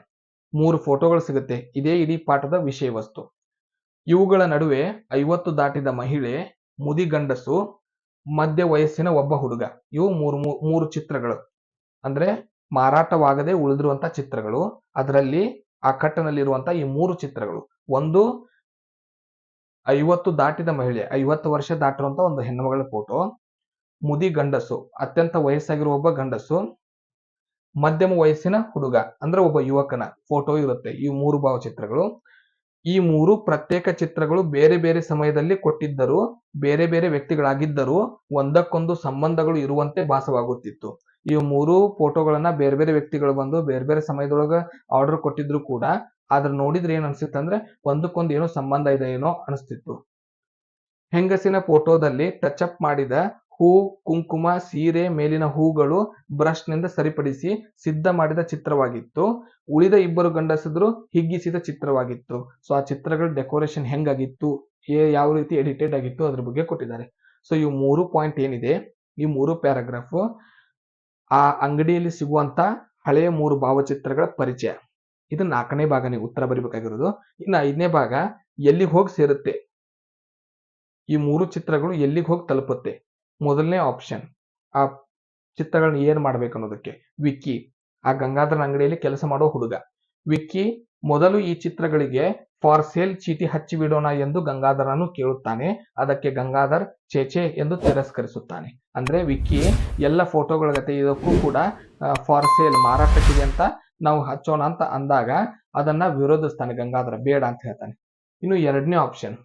3 ಫೋಟೋಗಳು ಸಿಗುತ್ತೆ. ಇದೇ ಇಡೀ ಪಾಠದ ವಿಷಯ ವಸ್ತು. ಇವುಗಳ ನಡುವೆ 50 ದಾಟಿದ ಮಹಿಳೆ, ಮುದಿ ಗಂಡಸು, ಮಧ್ಯ ವಯಸ್ಸಿನ ಒಬ್ಬ ಹುಡುಗ. ಇವು ಮೂರು ಚಿತ್ರಗಳು ಅಂದ್ರೆ ಮಾರಾಟವಾಗದೆ ಉಳಿದಿರುವಂತಹ ಚಿತ್ರಗಳು. ಅದರಲ್ಲಿ ಆ ಕಟ್ಟನಲ್ಲಿರುವಂತಹ ಈ 3 ಚಿತ್ರಗಳು. ಒಂದು 50 ದಾಟಿದ ಮಹಿಳೆ, 50 ವರ್ಷ ದಾಟಿರುವಂತ ಒಂದು ಹೆಣ್ಣುಮಗಳ ಫೋಟೋ, ಮುದಿ ಗಂಡಸು ಅತ್ಯಂತ ವಯಸ್ಸಾಗಿರುವ ಒಬ್ಬ ಗಂಡಸು, ಮಧ್ಯಮ ವಯಸ್ಸಿನ ಹುಡುಗ ಅಂದ್ರೆ ಒಬ್ಬ ಯುವಕನ ಫೋಟೋ ಇರುತ್ತೆ. ಈ 3 ಭಾವಚಿತ್ರಗಳು. ಈ 3 ಪ್ರತ್ಯೇಕ ಚಿತ್ರಗಳು ಬೇರೆ ಬೇರೆ ಸಮಯದಲ್ಲಿ ಕೊಟ್ಟಿದ್ದರೂ, ಬೇರೆ ಬೇರೆ ವ್ಯಕ್ತಿಗಳಾಗಿದ್ದರೂ ಒಂದಕ್ಕೊಂದು ಸಂಬಂಧಗಳು ಇರುವಂತೆ ಭಾಸವಾಗುತ್ತಿತ್ತು. ಈ 3 ಫೋಟೋಗಳನ್ನ ಬೇರೆ ಬೇರೆ ವ್ಯಕ್ತಿಗಳು ಬಂದು ಬೇರೆ ಬೇರೆ ಸಮಯದೊಳಗ ಆರ್ಡರ್ ಕೊಟ್ಟಿದ್ರು ಕೂಡ ಆದ್ರೆ ನೋಡಿದ್ರೆ ಏನ್ ಅನ್ಸುತ್ತೆ ಅಂದ್ರೆ ಒಂದಕ್ಕೊಂದು ಏನೋ ಸಂಬಂಧ ಇದೆ ಏನೋ ಅನಿಸ್ತಿತ್ತು. ಹೆಂಗಸಿನ ಫೋಟೋದಲ್ಲಿ ಟಚ್ ಅಪ್ ಮಾಡಿದ ಹೂ, ಕುಂಕುಮ, ಸೀರೆ ಮೇಲಿನ ಹೂಗಳು ಬ್ರಷ್ ನಿಂದ ಸರಿಪಡಿಸಿ ಸಿದ್ಧ ಮಾಡಿದ ಚಿತ್ರವಾಗಿತ್ತು. ಉಳಿದ 2 ಗಂಡಸರು ಹಿಗ್ಗಿಸಿದ ಚಿತ್ರವಾಗಿತ್ತು. ಸೊ ಆ ಚಿತ್ರಗಳ ಡೆಕೋರೇಷನ್ ಹೆಂಗಾಗಿತ್ತು, ಯಾವ ರೀತಿ ಎಡಿಟೆಡ್ ಆಗಿತ್ತು ಅದ್ರ ಬಗ್ಗೆ ಕೊಟ್ಟಿದ್ದಾರೆ. ಸೊ ಈ 3 ಪಾಯಿಂಟ್ ಏನಿದೆ, ಈ 3 ಪ್ಯಾರಾಗ್ರಾಫ್ ಆ ಅಂಗಡಿಯಲ್ಲಿ ಸಿಗುವಂತ ಹಳೆಯ 3 ಭಾವಚಿತ್ರಗಳ ಪರಿಚಯ. ಇದು 4ನೇ ಭಾಗ ನೀವು ಉತ್ತರ ಬರಿಬೇಕಾಗಿರೋದು. ಇನ್ನು 5ನೇ ಭಾಗ ಎಲ್ಲಿಗೆ ಹೋಗಿ ಸೇರುತ್ತೆ, ಈ 3 ಚಿತ್ರಗಳು ಎಲ್ಲಿಗೆ ಹೋಗಿ ತಲುಪುತ್ತೆ. ಮೊದಲನೇ ಆಪ್ಷನ್ ಆ ಚಿತ್ರಗಳನ್ನ ಏನ್ ಮಾಡ್ಬೇಕು ಅನ್ನೋದಕ್ಕೆ. ವಿಕ್ಕಿ ಆ ಗಂಗಾಧರನ ಅಂಗಡಿಯಲ್ಲಿ ಕೆಲಸ ಮಾಡೋ ಹುಡುಗ. ವಿಕ್ಕಿ ಮೊದಲು ಈ ಚಿತ್ರಗಳಿಗೆ ಫಾರ್ ಸೇಲ್ ಚೀಟಿ ಹಚ್ಚಿ ಬಿಡೋಣ ಎಂದು ಗಂಗಾಧರನು ಕೇಳುತ್ತಾನೆ. ಅದಕ್ಕೆ ಗಂಗಾಧರ್ ಚೇಚೆ ಎಂದು ತಿರಸ್ಕರಿಸುತ್ತಾನೆ. ಅಂದ್ರೆ ವಿಕ್ಕಿ ಎಲ್ಲ ಫೋಟೋಗಳ ಜೊತೆ ಇದಕ್ಕೂ ಕೂಡ ಫಾರ್ ಸೇಲ್ ಮಾರಾಟಕ್ಕಿದೆ ಅಂತ ನಾವು ಹಚ್ಚೋಣ ಅಂತ ಅಂದಾಗ ಅದನ್ನ ವಿರೋಧಿಸ್ತಾನೆ ಗಂಗಾಧರ, ಬೇಡ ಅಂತ ಹೇಳ್ತಾನೆ. ಇನ್ನು 2ನೇ ಆಪ್ಷನ್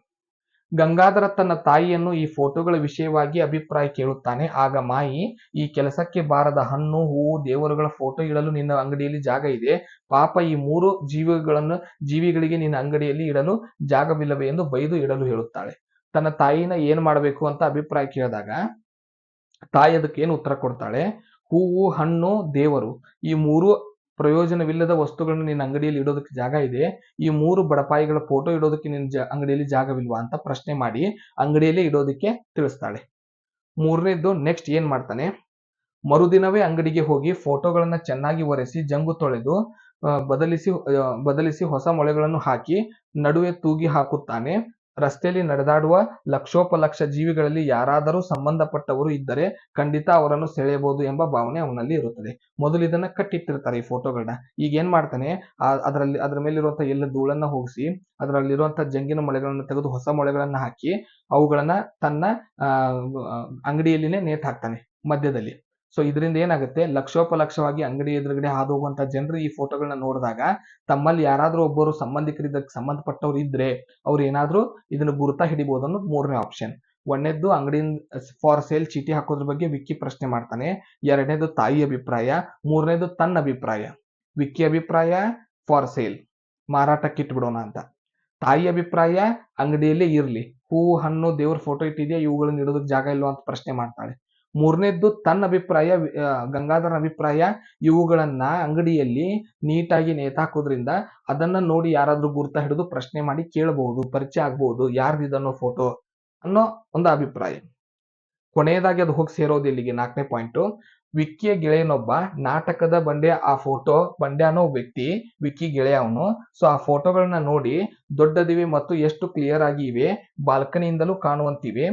ಗಂಗಾಧರ ತನ್ನ ತಾಯಿಯನ್ನು ಈ ಫೋಟೋಗಳ ವಿಷಯವಾಗಿ ಅಭಿಪ್ರಾಯ ಕೇಳುತ್ತಾನೆ. ಆಗ ಮಾಯಿ, ಈ ಕೆಲಸಕ್ಕೆ ಬಾರದ ಹಣ್ಣು ಹೂವು ದೇವರುಗಳ ಫೋಟೋ ಇಡಲು ನಿನ್ನ ಅಂಗಡಿಯಲ್ಲಿ ಜಾಗ ಇದೆ, ಪಾಪ ಈ 3 ಜೀವಿಗಳಿಗೆ ನಿನ್ನ ಅಂಗಡಿಯಲ್ಲಿ ಇಡಲು ಜಾಗವಿಲ್ಲವೇ ಎಂದು ಬೈದು ಇಡಲು ಹೇಳುತ್ತಾಳೆ. ತನ್ನ ತಾಯಿನ ಏನ್ ಮಾಡಬೇಕು ಅಂತ ಅಭಿಪ್ರಾಯ ಕೇಳಿದಾಗ ತಾಯಿ ಅದಕ್ಕೆ ಏನು ಉತ್ತರ ಕೊಡ್ತಾಳೆ, ಹೂವು ಹಣ್ಣು ದೇವರು ಈ 3 ಪ್ರಯೋಜನವಿಲ್ಲದ ವಸ್ತುಗಳನ್ನು ನಿನ್ನ ಅಂಗಡಿಯಲ್ಲಿ ಇಡೋದಕ್ಕೆ ಜಾಗ ಇದೆ, ಈ 3 ಬಡಪಾಯಿಗಳ ಫೋಟೋ ಇಡೋದಕ್ಕೆ ನಿನ್ನ ಅಂಗಡಿಯಲ್ಲಿ ಜಾಗವಿಲ್ವಾ ಅಂತ ಪ್ರಶ್ನೆ ಮಾಡಿ ಅಂಗಡಿಯಲ್ಲಿ ಇಡೋದಕ್ಕೆ ತಿಳಿಸ್ತಾಳೆ. ಮೂರನೇದ್ದು ನೆಕ್ಸ್ಟ್ ಏನ್ ಮಾಡ್ತಾನೆ, ಮರುದಿನವೇ ಅಂಗಡಿಗೆ ಹೋಗಿ ಫೋಟೋಗಳನ್ನ ಚೆನ್ನಾಗಿ ಒರೆಸಿ ಜಂಗು ತೊಳೆದು ಬದಲಿಸಿ ಹೊಸ ಮೊಳೆಗಳನ್ನು ಹಾಕಿ ನಡುವೆ ತೂಗಿ ಹಾಕುತ್ತಾನೆ. ರಸ್ತೆಯಲ್ಲಿ ನಡೆದಾಡುವ ಲಕ್ಷೋಪಲಕ್ಷ ಜೀವಿಗಳಲ್ಲಿ ಯಾರಾದರೂ ಸಂಬಂಧಪಟ್ಟವರು ಇದ್ದರೆ ಖಂಡಿತ ಅವರನ್ನು ಸೆಳೆಯಬಹುದು ಎಂಬ ಭಾವನೆ ಅವನಲ್ಲಿ ಇರುತ್ತದೆ. ಮೊದಲು ಇದನ್ನ ಕಟ್ಟಿಟ್ಟಿರ್ತಾರೆ ಈ ಫೋಟೋಗಳನ್ನ. ಈಗ ಏನ್ ಮಾಡ್ತಾನೆ, ಅದರ ಮೇಲಿರುವಂತಹ ಎಲ್ಲ ಧೂಳನ್ನ ಹೋಗಿಸಿ ಅದರಲ್ಲಿರುವಂತಹ ಜಂಗಿನ ಮೊಳೆಗಳನ್ನ ತೆಗೆದು ಹೊಸ ಮೊಳೆಗಳನ್ನ ಹಾಕಿ ಅವುಗಳನ್ನ ತನ್ನ ಅಂಗಡಿಯಲ್ಲಿನೇ ನೇತು ಹಾಕ್ತಾನೆ ಮಧ್ಯದಲ್ಲಿ. ಸೊ ಇದರಿಂದ ಏನಾಗುತ್ತೆ, ಲಕ್ಷೋಪಲಕ್ಷವಾಗಿ ಅಂಗಡಿ ಎದುರುಗಡೆ ಹಾದು ಹೋಗುವಂತ ಜನರು ಈ ಫೋಟೋಗಳನ್ನ ನೋಡಿದಾಗ ತಮ್ಮಲ್ಲಿ ಯಾರಾದ್ರೂ ಒಬ್ಬರು ಸಂಬಂಧಿಕರಿದ್ದಕ್ಕೆ ಸಂಬಂಧಪಟ್ಟವ್ರು ಇದ್ರೆ ಅವ್ರು ಏನಾದ್ರೂ ಇದನ್ನ ಗುರುತಾ ಹಿಡಿಬಹುದು ಅನ್ನೋದು ಮೂರನೇ ಆಪ್ಷನ್. ಒಂದನೇದ್ದು ಅಂಗಡಿ ಫಾರ್ ಸೇಲ್ ಚೀಟಿ ಹಾಕೋದ್ರ ಬಗ್ಗೆ ವಿಕ್ಕಿ ಪ್ರಶ್ನೆ ಮಾಡ್ತಾನೆ. ಎರಡನೇದು ತಾಯಿ ಅಭಿಪ್ರಾಯ. ಮೂರನೇದು ತನ್ನ ಅಭಿಪ್ರಾಯ. ವಿಕ್ಕಿ ಅಭಿಪ್ರಾಯ ಫಾರ್ ಸೇಲ್, ಮಾರಾಟಕ್ಕೆ ಇಟ್ಬಿಡೋಣ ಅಂತ. ತಾಯಿ ಅಭಿಪ್ರಾಯ ಅಂಗಡಿಯಲ್ಲೇ ಇರ್ಲಿ, ಹೂವು ಹಣ್ಣು ದೇವ್ರ ಫೋಟೋ ಇಟ್ಟಿದೆಯಾ ಇವುಗಳನ್ನ ಇಡೋದಕ್ಕೆ ಜಾಗ ಇಲ್ವಾ ಅಂತ ಪ್ರಶ್ನೆ ಮಾಡ್ತಾಳೆ. ಮೂರನೇದ್ದು ತನ್ನ ಅಭಿಪ್ರಾಯ, ಗಂಗಾಧರನ ಅಭಿಪ್ರಾಯ, ಇವುಗಳನ್ನ ಅಂಗಡಿಯಲ್ಲಿ ನೀಟಾಗಿ ನೇತಾಕೋದ್ರಿಂದ ಅದನ್ನ ನೋಡಿ ಯಾರಾದ್ರೂ ಗುರ್ತ ಹಿಡಿದು ಪ್ರಶ್ನೆ ಮಾಡಿ ಕೇಳಬಹುದು, ಪರಿಚಯ ಆಗಬಹುದು, ಯಾರ್ದಿದನ್ನೋ ಫೋಟೋ ಅನ್ನೋ ಒಂದು ಅಭಿಪ್ರಾಯ. ಕೊನೆಯದಾಗಿ ಅದು ಹೋಗಿ ಸೇರೋದು ಇಲ್ಲಿಗೆ 4ನೇ ಪಾಯಿಂಟ್. ವಿಕ್ಕಿಯ ಗೆಳೆಯನೊಬ್ಬ ನಾಟಕದ ಬಂಡೆ, ಆ ಫೋಟೋ ಬಂಡೆ ಅನ್ನೋ ವ್ಯಕ್ತಿ ವಿಕ್ಕಿ ಗೆಳೆಯ ಅವನು. ಸೊ ಆ ಫೋಟೋಗಳನ್ನ ನೋಡಿ ದೊಡ್ಡದಿವೆ ಮತ್ತು ಎಷ್ಟು ಕ್ಲಿಯರ್ ಆಗಿ ಇವೆ, ಬಾಲ್ಕನಿಯಿಂದಲೂ ಕಾಣುವಂತಿವೆ,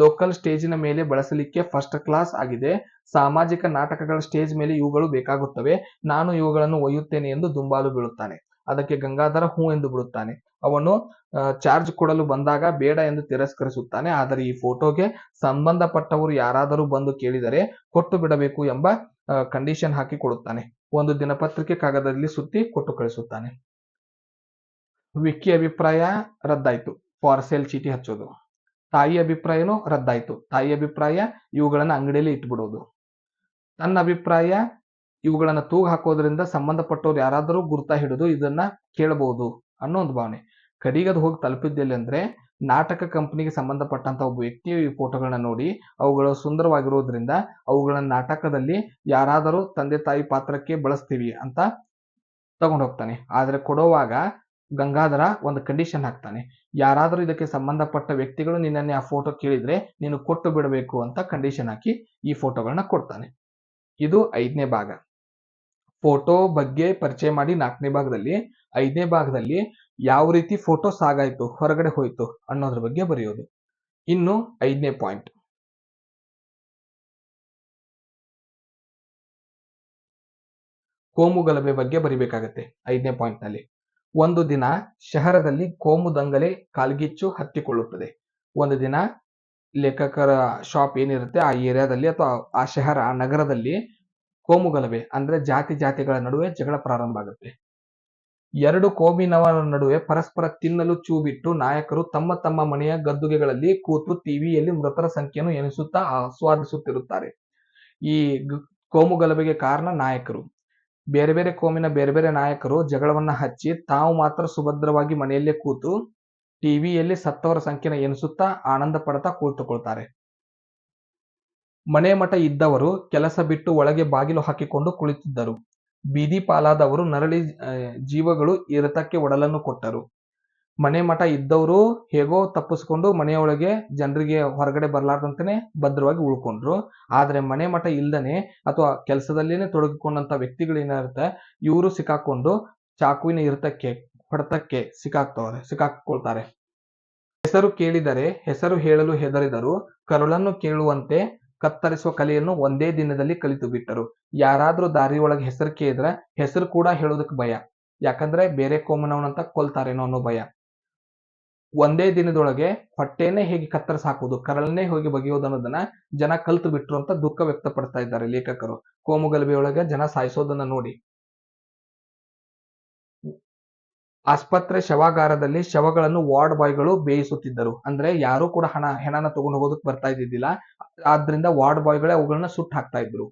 ಲೋಕಲ್ ಸ್ಟೇಜಿನ ಮೇಲೆ ಬಳಸಲಿಕ್ಕೆ ಫಸ್ಟ್ ಕ್ಲಾಸ್ ಆಗಿದೆ, ಸಾಮಾಜಿಕ ನಾಟಕಗಳ ಸ್ಟೇಜ್ ಮೇಲೆ ಇವುಗಳು ಬೇಕಾಗುತ್ತವೆ, ನಾನು ಇವುಗಳನ್ನು ಒಯ್ಯುತ್ತೇನೆ ಎಂದು ದುಂಬಾಲು ಬೀಳುತ್ತಾನೆ. ಅದಕ್ಕೆ ಗಂಗಾಧರ ಹೂ ಎಂದು ಬಿಡುತ್ತಾನೆ. ಅವನು ಚಾರ್ಜ್ ಕೊಡಲು ಬಂದಾಗ ಬೇಡ ಎಂದು ತಿರಸ್ಕರಿಸುತ್ತಾನೆ. ಆದರೆ ಈ ಫೋಟೋಗೆ ಸಂಬಂಧಪಟ್ಟವರು ಯಾರಾದರೂ ಬಂದು ಕೇಳಿದರೆ ಕೊಟ್ಟು ಬಿಡಬೇಕು ಎಂಬ ಕಂಡೀಷನ್ ಹಾಕಿ ಕೊಡುತ್ತಾನೆ. ಒಂದು ದಿನಪತ್ರಿಕೆ ಕಾಗದದಲ್ಲಿ ಸುತ್ತಿ ಕೊಟ್ಟು ಕಳಿಸುತ್ತಾನೆ. ವಿಕ್ಕಿ ಅಭಿಪ್ರಾಯ ರದ್ದಾಯ್ತು, ಫಾರ್ ಸೇಲ್ ಚೀಟಿ ಹಚ್ಚೋದು. ತಾಯಿ ಅಭಿಪ್ರಾಯನೂ ರದ್ದಾಯ್ತು. ತಾಯಿ ಅಭಿಪ್ರಾಯ ಇವುಗಳನ್ನ ಅಂಗಡಿಯಲ್ಲಿ ಇಟ್ಬಿಡೋದು. ತನ್ನ ಅಭಿಪ್ರಾಯ ಇವುಗಳನ್ನ ತೂಗು ಹಾಕೋದ್ರಿಂದ ಸಂಬಂಧಪಟ್ಟವ್ರು ಯಾರಾದರೂ ಗುರ್ತಾ ಹಿಡಿದು ಇದನ್ನ ಕೇಳಬಹುದು ಅನ್ನೋ ಒಂದು ಭಾವನೆ. ಕಡೆಗೆ ಅದು ಹೋಗಿ ತಲುಪಿದ್ದಲ್ಲಿ ಅಂದ್ರೆ ನಾಟಕ ಕಂಪನಿಗೆ ಸಂಬಂಧಪಟ್ಟಂತ ಒಬ್ಬ ವ್ಯಕ್ತಿಯು ಈ ಫೋಟೋಗಳನ್ನ ನೋಡಿ ಅವುಗಳು ಸುಂದರವಾಗಿರೋದ್ರಿಂದ ಅವುಗಳನ್ನ ನಾಟಕದಲ್ಲಿ ಯಾರಾದರೂ ತಂದೆ ತಾಯಿ ಪಾತ್ರಕ್ಕೆ ಬಳಸ್ತೀವಿ ಅಂತ ತಗೊಂಡು ಹೋಗ್ತಾನೆ. ಆದ್ರೆ ಕೊಡುವಾಗ ಗಂಗಾಧರ ಒಂದು ಕಂಡೀಷನ್ ಹಾಕ್ತಾನೆ, ಯಾರಾದರೂ ಇದಕ್ಕೆ ಸಂಬಂಧಪಟ್ಟ ವ್ಯಕ್ತಿಗಳು ನಿನ್ನನ್ನೇ ಆ ಫೋಟೋ ಕೇಳಿದ್ರೆ ನೀನು ಕೊಟ್ಟು ಬಿಡಬೇಕು ಅಂತ ಕಂಡೀಷನ್ ಹಾಕಿ ಈ ಫೋಟೋಗಳನ್ನ ಕೊಡ್ತಾನೆ. ಇದು 5ನೇ ಭಾಗ. ಫೋಟೋ ಬಗ್ಗೆ ಪರಿಚಯ ಮಾಡಿ 4ನೇ ಭಾಗದಲ್ಲಿ. 5ನೇ ಭಾಗದಲ್ಲಿ ಯಾವ ರೀತಿ ಫೋಟೋ ಸಾಗಾಯ್ತು, ಹೊರಗಡೆ ಹೋಯ್ತು ಅನ್ನೋದ್ರ ಬಗ್ಗೆ ಬರೆಯೋದು. ಇನ್ನು 5ನೇ ಪಾಯಿಂಟ್, ಕೋಮು ಗಲಭೆ ಬಗ್ಗೆ ಬರಿಬೇಕಾಗತ್ತೆ 5ನೇ ಪಾಯಿಂಟ್ ನಲ್ಲಿ. ಒಂದು ದಿನ ಶಹರದಲ್ಲಿ ಕೋಮು ದಂಗಲೆ ಕಾಲ್ಗಿಚ್ಚು ಹತ್ತಿಕೊಳ್ಳುತ್ತದೆ. ಒಂದು ದಿನ ಲೇಖಕರ ಶಾಪ್ ಏನಿರುತ್ತೆ ಆ ಏರಿಯಾದಲ್ಲಿ ಅಥವಾ ಆ ಶಹರ ಆ ನಗರದಲ್ಲಿ ಕೋಮು ಗಲಭೆ ಅಂದ್ರೆ ಜಾತಿಗಳ ನಡುವೆ ಜಗಳ ಪ್ರಾರಂಭ ಆಗುತ್ತೆ. 2 ಕೋಮಿನವರ ನಡುವೆ ಪರಸ್ಪರ ತಿನ್ನಲು ಚೂ ಬಿಟ್ಟು ನಾಯಕರು ತಮ್ಮ ತಮ್ಮ ಮನೆಯ ಗದ್ದುಗೆಗಳಲ್ಲಿ ಕೂತು ಟಿವಿಯಲ್ಲಿ ಮೃತರ ಸಂಖ್ಯೆಯನ್ನು ಎಣಿಸುತ್ತಾ ಆಸ್ವಾದಿಸುತ್ತಿರುತ್ತಾರೆ. ಈ ಕೋಮು ಗಲಭೆಗೆ ಕಾರಣ ನಾಯಕರು. ಬೇರೆ ಬೇರೆ ಕೋಮಿನ ಬೇರೆ ಬೇರೆ ನಾಯಕರು ಜಗಳವನ್ನ ಹಚ್ಚಿ ತಾವು ಮಾತ್ರ ಸುಭದ್ರವಾಗಿ ಮನೆಯಲ್ಲೇ ಕೂತು ಟಿವಿಯಲ್ಲಿ ಸತ್ತವರ ಸಂಖ್ಯೆನ ಎಣಿಸುತ್ತಾ ಆನಂದ ಪಡ್ತಾ ಕುಳಿತುಕೊಳ್ತಾರೆ. ಮನೆ ಮಠ ಇದ್ದವರು ಕೆಲಸ ಬಿಟ್ಟು ಒಳಗೆ ಬಾಗಿಲು ಹಾಕಿಕೊಂಡು ಕುಳಿತಿದ್ದರು. ಬೀದಿ ಪಾಲಾದವರು ನರಳಿ ಜೀವಗಳು ಇರತಕ್ಕೆ ಒಡಲನ್ನು ಕೊಟ್ಟರು. ಮನೆ ಮಠ ಇದ್ದವರು ಹೇಗೋ ತಪ್ಪಿಸ್ಕೊಂಡು ಮನೆಯೊಳಗೆ ಜನರಿಗೆ ಹೊರಗಡೆ ಬರ್ಲಾರ್ದಂತಾನೆ ಭದ್ರವಾಗಿ ಉಳ್ಕೊಂಡ್ರು. ಆದ್ರೆ ಮನೆ ಮಠ ಇಲ್ದನೆ ಅಥವಾ ಕೆಲಸದಲ್ಲೇನೆ ತೊಡಗಿಕೊಂಡಂತ ವ್ಯಕ್ತಿಗಳು ಏನಿರುತ್ತೆ ಇವರು ಸಿಕ್ಕಾಕೊಂಡು ಚಾಕುವಿನ ಇರ್ತಕ್ಕೆ ಹೊಡೆತಕ್ಕೆ ಸಿಕ್ಕಾಕೊಳ್ತಾರೆ. ಹೆಸರು ಕೇಳಿದರೆ ಹೆಸರು ಹೇಳಲು ಹೆದರಿದರು. ಕರುಳನ್ನು ಕೇಳುವಂತೆ ಕತ್ತರಿಸುವ ಕಲೆಯನ್ನು ಒಂದೇ ದಿನದಲ್ಲಿ ಕಲಿತು ಬಿಟ್ಟರು. ಯಾರಾದ್ರೂ ದಾರಿಯೊಳಗೆ ಹೆಸರು ಕೇಳಿದ್ರೆ ಹೆಸರು ಕೂಡ ಹೇಳೋದಕ್ಕೆ ಭಯ, ಯಾಕಂದ್ರೆ ಬೇರೆ ಕೋಮನವನಂತ ಕೊಲ್ತಾರೇನೋ ಅನ್ನೋ ಭಯ. ಒಂದೇ ದಿನದೊಳಗೆ ಹೊಟ್ಟೆನೇ ಹೇಗೆ ಕತ್ತರಿಸಿ ಹಾಕುವುದು, ಕರಳನ್ನೇ ಹೋಗಿ ಬಗೆಯೋದು ಅನ್ನೋದನ್ನ ಜನ ಕಲ್ತು ಬಿಟ್ರು ಅಂತ ದುಃಖ ವ್ಯಕ್ತಪಡ್ತಾ ಇದ್ದಾರೆ ಲೇಖಕರು ಕೋಮು ಗಲಭೆಯೊಳಗೆ ಜನ ಸಾಯಿಸೋದನ್ನ ನೋಡಿ. ಆಸ್ಪತ್ರೆ ಶವಾಗಾರದಲ್ಲಿ ಶವಗಳನ್ನು ವಾರ್ಡ್ ಬಾಯ್ಗಳು ಬೇಯಿಸುತ್ತಿದ್ದರು. ಅಂದ್ರೆ ಯಾರು ಕೂಡ ಹೆಣನ ತಗೊಂಡು ಹೋಗೋದಕ್ಕೆ ಬರ್ತಾ ಇದ್ದಿದ್ದಿಲ್ಲ. ಆದ್ರಿಂದ ವಾರ್ಡ್ ಬಾಯ್ಗಳೇ ಅವುಗಳನ್ನ ಸುಟ್ಟು ಹಾಕ್ತಾ ಇದ್ರು.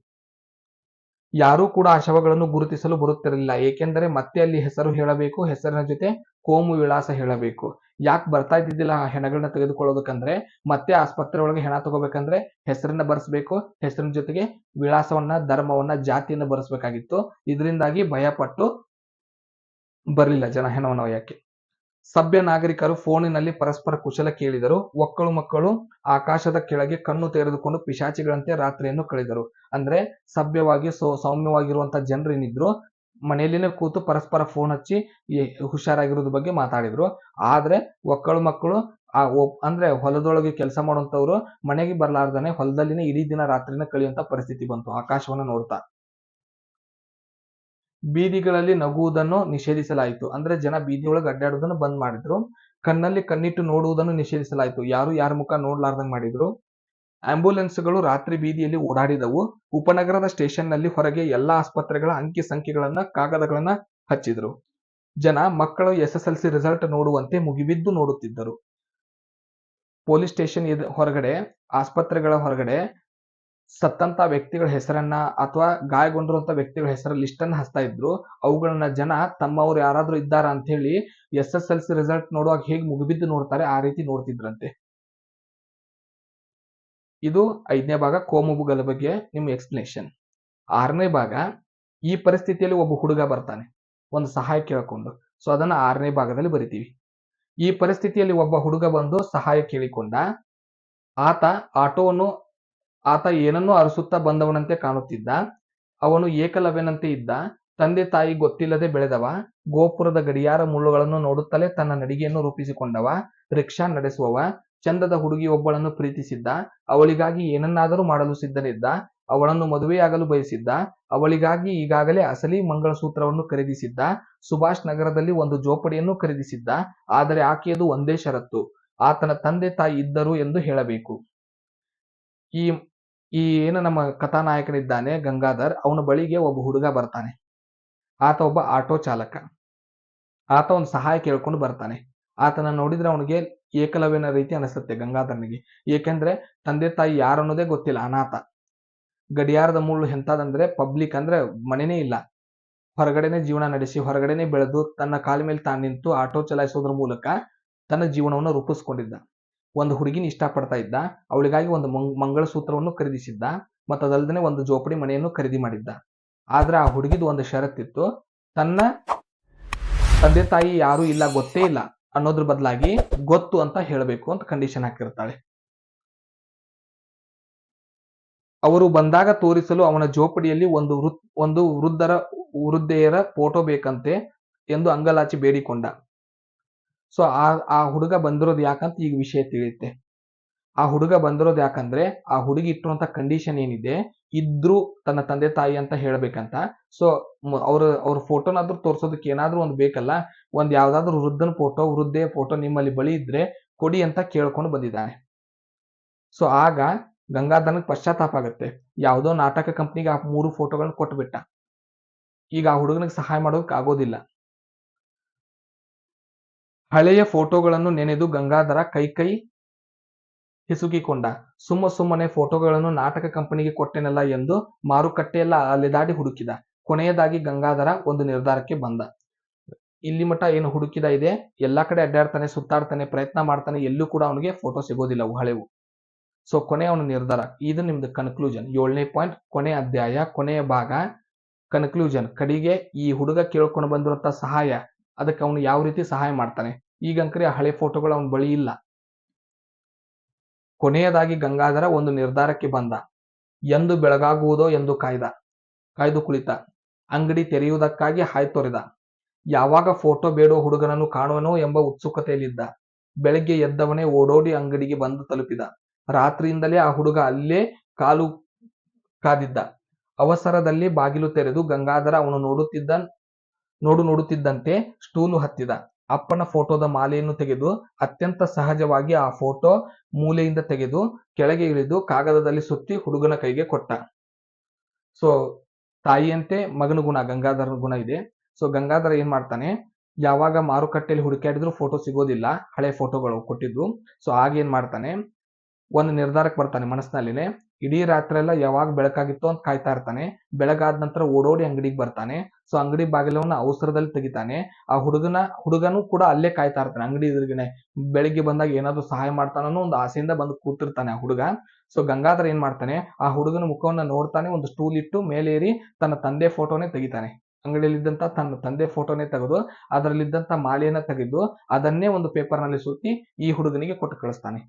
ಯಾರೂ ಕೂಡ ಆ ಶವಗಳನ್ನು ಗುರುತಿಸಲು ಬರುತ್ತಿರಲಿಲ್ಲ. ಏಕೆಂದರೆ ಮತ್ತೆ ಅಲ್ಲಿ ಹೆಸರು ಹೇಳಬೇಕು, ಹೆಸರಿನ ಜೊತೆ ಕೋಮು ವಿಳಾಸ ಹೇಳಬೇಕು. ಯಾಕೆ ಬರ್ತಾ ಇದ್ದಿದ್ದಿಲ್ಲ ಆ ಹೆಣಗಳನ್ನ ತೆಗೆದುಕೊಳ್ಳೋದಕ್ಕಂದ್ರೆ ಮತ್ತೆ ಆಸ್ಪತ್ರೆ ಒಳಗೆ ಹೆಣ ತಗೋಬೇಕಂದ್ರೆ ಹೆಸರನ್ನ ಬರೆಸ್ಬೇಕು, ಹೆಸರಿನ ಜೊತೆಗೆ ವಿಳಾಸವನ್ನ, ಧರ್ಮವನ್ನ, ಜಾತಿಯನ್ನ ಬರೆಸ್ಬೇಕಾಗಿತ್ತು. ಇದರಿಂದಾಗಿ ಭಯಪಟ್ಟು ಬರ್ಲಿಲ್ಲ ಜನ ಹೆಣವನ್ನು ಒಯ್ಯಕ್ಕೆ. ಸಭ್ಯ ನಾಗರಿಕರು ಫೋನಿನಲ್ಲಿ ಪರಸ್ಪರ ಕುಶಲ ಕೇಳಿದರು. ಒಕ್ಕಳು ಮಕ್ಕಳು ಆಕಾಶದ ಕೆಳಗೆ ಕಣ್ಣು ತೆರೆದುಕೊಂಡು ಪಿಶಾಚಿಗಳಂತೆ ರಾತ್ರಿಯನ್ನು ಕಳೆದರು. ಅಂದ್ರೆ ಸಭ್ಯವಾಗಿ ಸೌಮ್ಯವಾಗಿರುವಂತ ಜನರು ಏನಿದ್ರು ಮನೆಯಲ್ಲಿನೇ ಕೂತು ಪರಸ್ಪರ ಫೋನ್ ಹಚ್ಚಿ ಹುಷಾರಾಗಿರೋದ್ರ ಬಗ್ಗೆ ಮಾತಾಡಿದ್ರು. ಆದ್ರೆ ಒಕ್ಕಳು ಮಕ್ಕಳು ಅಂದ್ರೆ ಹೊಲದೊಳಗೆ ಕೆಲಸ ಮಾಡುವಂತವ್ರು ಮನೆಗೆ ಬರ್ಲಾರ್ದಾನೆ ಹೊಲದಲ್ಲಿನೇ ಇಡೀ ದಿನ ರಾತ್ರಿನ ಕಳೆಯುವಂತ ಪರಿಸ್ಥಿತಿ ಬಂತು ಆಕಾಶವನ್ನ ನೋಡ್ತಾ. ಬೀದಿಗಳಲ್ಲಿ ನಗುವುದನ್ನು ನಿಷೇಧಿಸಲಾಯಿತು. ಅಂದ್ರೆ ಜನ ಬೀದಿಯೊಳಗೆ ಅಡ್ಡಾಡುವುದನ್ನು ಬಂದ್ ಮಾಡಿದ್ರು. ಕಣ್ಣಲ್ಲಿ ಕಣ್ಣಿಟ್ಟು ನೋಡುವುದನ್ನು ನಿಷೇಧಿಸಲಾಯಿತು. ಯಾರು ಯಾರ ಮುಖ ನೋಡ್ಲಾರ್ದಂಗ್ ಮಾಡಿದ್ರು. ಆಂಬ್ಯುಲೆನ್ಸ್ಗಳು ರಾತ್ರಿ ಬೀದಿಯಲ್ಲಿ ಓಡಾಡಿದವು. ಉಪನಗರದ ಸ್ಟೇಷನ್ನಲ್ಲಿ ಹೊರಗೆ ಎಲ್ಲಾ ಆಸ್ಪತ್ರೆಗಳ ಅಂಕಿ ಸಂಖ್ಯೆಗಳನ್ನ, ಕಾಗದಗಳನ್ನ ಹಚ್ಚಿದ್ರು. ಜನ ಮಕ್ಕಳು SSLC ರಿಸಲ್ಟ್ ನೋಡುವಂತೆ ಮುಗಿಬಿದ್ದು ನೋಡುತ್ತಿದ್ದರು. ಪೊಲೀಸ್ ಸ್ಟೇಷನ್ ಹೊರಗಡೆ, ಆಸ್ಪತ್ರೆಗಳ ಹೊರಗಡೆ ಸತ್ತಂತ ವ್ಯಕ್ತಿಗಳ ಹೆಸರನ್ನ ಅಥವಾ ಗಾಯಗೊಂಡಿರುವಂತ ವ್ಯಕ್ತಿಗಳ ಹೆಸರ ಲಿಸ್ಟ್ ಅನ್ನ ಹಚ್ತಾ ಇದ್ರು. ಅವುಗಳನ್ನ ಜನ ತಮ್ಮವ್ರು ಯಾರಾದ್ರೂ ಇದ್ದಾರಾ ಅಂತ ಹೇಳಿ SSLC ರಿಸಲ್ಟ್ ನೋಡುವಾಗ ಹೇಗೆ ಮುಗಿಬಿದ್ದು ನೋಡ್ತಾರೆ ಆ ರೀತಿ ನೋಡ್ತಿದ್ರಂತೆ. ಇದು 5ನೇ ಭಾಗ ಕೋಮುಗಳ ಬಗ್ಗೆ ನಿಮ್ಮ ಎಕ್ಸ್ಪ್ಲನೇಷನ್. 6ನೇ ಭಾಗ, ಈ ಪರಿಸ್ಥಿತಿಯಲ್ಲಿ ಒಬ್ಬ ಹುಡುಗ ಬರ್ತಾನೆ ಒಂದು ಸಹಾಯ ಕೇಳಿಕೊಂಡು. ಸೊ ಅದನ್ನ 6ನೇ ಭಾಗದಲ್ಲಿ ಬರಿತೀವಿ. ಈ ಪರಿಸ್ಥಿತಿಯಲ್ಲಿ ಒಬ್ಬ ಹುಡುಗ ಬಂದು ಸಹಾಯ ಕೇಳಿಕೊಂಡ. ಆತ ಏನನ್ನೂ ಅರಸುತ್ತಾ ಬಂದವನಂತೆ ಕಾಣುತ್ತಿದ್ದ. ಅವನು ಏಕಲವ್ಯನಂತೆ ಇದ್ದ. ತಂದೆ ತಾಯಿ ಗೊತ್ತಿಲ್ಲದೆ ಬೆಳೆದವ. ಗೋಪುರದ ಗಡಿಯಾರ ಮುಳ್ಳುಗಳನ್ನು ನೋಡುತ್ತಲೇ ತನ್ನ ನಡಿಗೆಯನ್ನು ರೂಪಿಸಿಕೊಂಡವ. ರಿಕ್ಷಾ ನಡೆಸುವವ. ಚಂದದ ಹುಡುಗಿಯೊಬ್ಬಳನ್ನು ಪ್ರೀತಿಸಿದ್ದ. ಅವಳಿಗಾಗಿ ಏನನ್ನಾದರೂ ಮಾಡಲು ಸಿದ್ಧನಿದ್ದ. ಅವಳನ್ನು ಮದುವೆಯಾಗಲು ಬಯಸಿದ್ದ. ಅವಳಿಗಾಗಿ ಈಗಾಗಲೇ ಅಸಲಿ ಮಂಗಳಸೂತ್ರವನ್ನು ಖರೀದಿಸಿದ್ದ. ಸುಭಾಷ್ ನಗರದಲ್ಲಿ ಒಂದು ಜೋಪಡಿಯನ್ನು ಖರೀದಿಸಿದ್ದ. ಆದರೆ ಆಕೆಯದು ಒಂದೇ ಷರತ್ತು, ಆತನ ತಂದೆ ತಾಯಿ ಇದ್ದರು ಎಂದು ಹೇಳಬೇಕು. ಈ ಏನು ನಮ್ಮ ಕಥಾನಾಯಕನಿದ್ದಾನೆ ಗಂಗಾಧರ್, ಅವನ ಬಳಿಗೆ ಒಬ್ಬ ಹುಡುಗ ಬರ್ತಾನೆ. ಆತ ಒಬ್ಬ ಆಟೋ ಚಾಲಕ. ಆತ ಒಂದು ಸಹಾಯ ಕೇಳ್ಕೊಂಡು ಬರ್ತಾನೆ. ಆತನ ನೋಡಿದ್ರೆ ಅವನಿಗೆ ಏಕಲವ್ಯನ ರೀತಿ ಅನಿಸುತ್ತೆ ಗಂಗಾಧರ್ನಿಗೆ. ಏಕೆಂದ್ರೆ ತಂದೆ ತಾಯಿ ಯಾರು ಅನ್ನೋದೇ ಗೊತ್ತಿಲ್ಲ, ಅನಾಥ. ಗಡಿಯಾರದ ಮುಳ್ಳು ಎಂತದಂದ್ರೆ ಪಬ್ಲಿಕ್ ಅಂದ್ರೆ ಮನೆನೇ ಇಲ್ಲ, ಹೊರಗಡೆನೆ ಜೀವನ ನಡೆಸಿ ಹೊರಗಡೆನೆ ಬೆಳೆದು ತನ್ನ ಕಾಲ ಮೇಲೆ ತಾನು ನಿಂತು ಆಟೋ ಚಲಾಯಿಸೋದ್ರ ಮೂಲಕ ತನ್ನ ಜೀವನವನ್ನು ರೂಪಿಸ್ಕೊಂಡಿದ್ದ. ಒಂದು ಹುಡುಗಿನ ಇಷ್ಟಪಡ್ತಾ ಇದ್ದ. ಅವಳಿಗಾಗಿ ಒಂದು ಮಂಗಳಸೂತ್ರವನ್ನು ಖರೀದಿಸಿದ್ದ. ಮತ್ತದಲ್ದೇ ಒಂದು ಜೋಪಡಿ ಮನೆಯನ್ನು ಖರೀದಿ ಮಾಡಿದ್ದ. ಆದ್ರೆ ಆ ಹುಡುಗಿದು ಒಂದು ಷರತ್ತಿತ್ತು, ತನ್ನ ತಂದೆ ತಾಯಿ ಯಾರು ಇಲ್ಲ, ಗೊತ್ತೇ ಇಲ್ಲ ಅನ್ನೋದ್ರ ಬದಲಾಗಿ ಗೊತ್ತು ಅಂತ ಹೇಳಬೇಕು ಅಂತ ಕಂಡೀಷನ್ ಹಾಕಿರ್ತಾಳೆ. ಅವರು ಬಂದಾಗ ತೋರಿಸಲು ಅವನ ಜೋಪಡಿಯಲ್ಲಿ ಒಂದು ವೃದ್ಧೆಯರ ಫೋಟೋ ಬೇಕಂತೆ ಎಂದು ಅಂಗಲಾಚಿ ಬೇಡಿಕೊಂಡ. ಸೊ ಆ ಹುಡುಗ ಬಂದಿರೋದು ಯಾಕಂತ ಈಗ ವಿಷಯ ತಿಳಿಯುತ್ತೆ. ಆ ಹುಡುಗ ಬಂದಿರೋದು ಯಾಕಂದ್ರೆ ಆ ಹುಡುಗಿ ಇಟ್ಟಿರುವಂತ ಕಂಡೀಷನ್ ಏನಿದೆ, ಇದ್ರು ತನ್ನ ತಂದೆ ತಾಯಿ ಅಂತ ಹೇಳ್ಬೇಕಂತ. ಸೊ ಅವ್ರ ಫೋಟೋನಾದ್ರೂ ತೋರ್ಸೋದಕ್ಕೆ ಏನಾದ್ರೂ ಒಂದು ಬೇಕಲ್ಲ, ಒಂದ್ ಯಾವ್ದಾದ್ರು ವೃದ್ಧನ ಫೋಟೋ, ವೃದ್ಧೆಯ ಫೋಟೋ ನಿಮ್ಮಲ್ಲಿ ಬಳಿ ಇದ್ರೆ ಕೊಡಿ ಅಂತ ಕೇಳ್ಕೊಂಡು ಬಂದಿದ್ದಾನೆ. ಸೊ ಆಗ ಗಂಗಾಧರನಿಗೆ ಪಶ್ಚಾತ್ತಾಪ ಆಗುತ್ತೆ. ಯಾವುದೋ ನಾಟಕ ಕಂಪ್ನಿಗೆ ಆ 3 ಫೋಟೋಗಳನ್ನ ಕೊಟ್ಬಿಟ್ಟ. ಈಗ ಆ ಹುಡುಗನಿಗೆ ಸಹಾಯ ಮಾಡೋದಕ್ಕೆ ಆಗೋದಿಲ್ಲ. ಹಳೆಯ ಫೋಟೋಗಳನ್ನು ನೆನೆದು ಗಂಗಾಧರ ಕೈ ಹಿಸುಕಿಕೊಂಡ. ಸುಮ್ಮನೆ ಫೋಟೋಗಳನ್ನು ನಾಟಕ ಕಂಪನಿಗೆ ಕೊಟ್ಟೆನಲ್ಲ ಎಂದು ಮಾರುಕಟ್ಟೆಯೆಲ್ಲ ಅಲೆದಾಡಿ ಹುಡುಕಿದ. ಕೊನೆಯದಾಗಿ ಗಂಗಾಧರ ಒಂದು ನಿರ್ಧಾರಕ್ಕೆ ಬಂದ. ಇಲ್ಲಿ ಮಟ್ಟ ಏನು ಹುಡುಕಿದ ಇದೆ, ಎಲ್ಲಾ ಕಡೆ ಅಡ್ಡಾಡ್ತಾನೆ, ಸುತ್ತಾಡ್ತಾನೆ, ಪ್ರಯತ್ನ ಮಾಡ್ತಾನೆ, ಎಲ್ಲೂ ಕೂಡ ಅವನಿಗೆ ಫೋಟೋ ಸಿಗೋದಿಲ್ಲ ಹಳೆವು. ಸೊ ಕೊನೆ ಅವನ ನಿರ್ಧಾರ. ಇದು ನಿಮ್ದು ಕನ್ಕ್ಲೂಷನ್. 7ನೇ ಪಾಯಿಂಟ್, ಕೊನೆ ಅಧ್ಯಾಯ, ಕೊನೆಯ ಭಾಗ, ಕನ್ಕ್ಲೂಷನ್. ಕಡೆಗೆ ಈ ಹುಡುಗ ಕೇಳ್ಕೊಂಡು ಬಂದಿರುವಂತ ಸಹಾಯ, ಅದಕ್ಕೆ ಅವನು ಯಾವ ರೀತಿ ಸಹಾಯ ಮಾಡ್ತಾನೆ. ಈಗಂಕರಿ ಆ ಹಳೆ ಫೋಟೋಗಳು ಅವನ ಬಳಿ ಇಲ್ಲ. ಕೊನೆಯದಾಗಿ ಗಂಗಾಧರ ಒಂದು ನಿರ್ಧಾರಕ್ಕೆ ಬಂದ. ಎಂದು ಬೆಳಗಾಗುವುದೋ ಎಂದು ಕಾಯ್ದು ಕುಳಿತ. ಅಂಗಡಿ ತೆರೆಯುವುದಕ್ಕಾಗಿ ಹಾಯ್ತೊರೆದ. ಯಾವಾಗ ಫೋಟೋ ಬೇಡೋ ಹುಡುಗನನ್ನು ಕಾಣುವನೋ ಎಂಬ ಉತ್ಸುಕತೆಯಲ್ಲಿದ್ದ. ಬೆಳಗ್ಗೆ ಎದ್ದವನೇ ಓಡೋಡಿ ಅಂಗಡಿಗೆ ಬಂದು ತಲುಪಿದ. ರಾತ್ರಿಯಿಂದಲೇ ಆ ಹುಡುಗ ಅಲ್ಲೇ ಕಾಲು ಕಾದಿದ್ದ. ಅವಸರದಲ್ಲಿ ಬಾಗಿಲು ತೆರೆದು ಗಂಗಾಧರ ಅವನು ನೋಡುತ್ತಿದ್ದಂತೆ ಸ್ಟೂಲು ಹತ್ತಿದ. ಅಪ್ಪನ ಫೋಟೋದ ಮಾಲೆಯನ್ನು ತೆಗೆದು ಅತ್ಯಂತ ಸಹಜವಾಗಿ ಆ ಫೋಟೋ ಮೂಲೆಯಿಂದ ತೆಗೆದು ಕೆಳಗೆ ಇಳಿದು ಕಾಗದದಲ್ಲಿ ಸುತ್ತಿ ಹುಡುಗನ ಕೈಗೆ ಕೊಟ್ಟ. ಸೊ ತಾಯಿಯಂತೆ ಮಗನ ಗುಣ, ಗಂಗಾಧರನ ಗುಣ ಇದೆ. ಸೊ ಗಂಗಾಧರ ಏನ್ ಮಾಡ್ತಾನೆ, ಯಾವಾಗ ಮಾರುಕಟ್ಟೆಯಲ್ಲಿ ಹುಡುಕಾಡಿದ್ರು ಫೋಟೋ ಸಿಗೋದಿಲ್ಲ, ಹಳೆ ಫೋಟೋಗಳು ಕೊಟ್ಟಿದ್ದು. ಸೊ ಆಗೇನ್ ಮಾಡ್ತಾನೆ, ಒಂದು ನಿರ್ಧಾರಕ್ಕೆ ಬರ್ತಾನೆ ಮನಸ್ಸಿನಲ್ಲಿನೇ. ಇಡೀ ರಾತ್ರಿ ಎಲ್ಲ ಯಾವಾಗ ಬೆಳಕಾಗಿತ್ತೋ ಅಂತ ಕಾಯ್ತಾ ಇರ್ತಾನೆ. ಬೆಳಗಾದ ನಂತರ ಓಡೋಡಿ ಅಂಗಡಿಗೆ ಬರ್ತಾನೆ. ಸೊ ಅಂಗಡಿ ಬಾಗಿಲವನ್ನ ಅವಸರದಲ್ಲಿ ತೆಗಿತಾನೆ. ಆ ಹುಡುಗನು ಕೂಡ ಅಲ್ಲೇ ಕಾಯ್ತಾ ಇರ್ತಾನೆ ಅಂಗಡಿ ಎದುರಿಗೆನೆ. ಬೆಳಿಗ್ಗೆ ಬಂದಾಗ ಏನಾದ್ರು ಸಹಾಯ ಮಾಡ್ತಾನೋ ಅನ್ನೋ ಒಂದು ಆಸೆಯಿಂದ ಬಂದು ಕೂತಿರ್ತಾನೆ ಆ ಹುಡುಗ. ಸೊ ಗಂಗಾಧರ್ ಏನ್ ಮಾಡ್ತಾನೆ, ಆ ಹುಡುಗನ ಮುಖವನ್ನ ನೋಡ್ತಾನೆ, ಒಂದು ಸ್ಟೂಲ್ ಇಟ್ಟು ಮೇಲೇರಿ ತನ್ನ ತಂದೆ ಫೋಟೋನೇ ತೆಗಿತಾನೆ. ಅಂಗಡಿಯಲ್ಲಿದ್ದಂತ ತನ್ನ ತಂದೆ ಫೋಟೋನೇ ತೆಗೆದು ಅದರಲ್ಲಿದ್ದಂತ ಮಾಲೆಯನ್ನ ತೆಗೆದು ಅದನ್ನೇ ಒಂದು ಪೇಪರ್ ನಲ್ಲಿ ಸುತ್ತಿ ಈ ಹುಡುಗನಿಗೆ ಕೊಟ್ಟು ಕಳಿಸ್ತಾನೆ.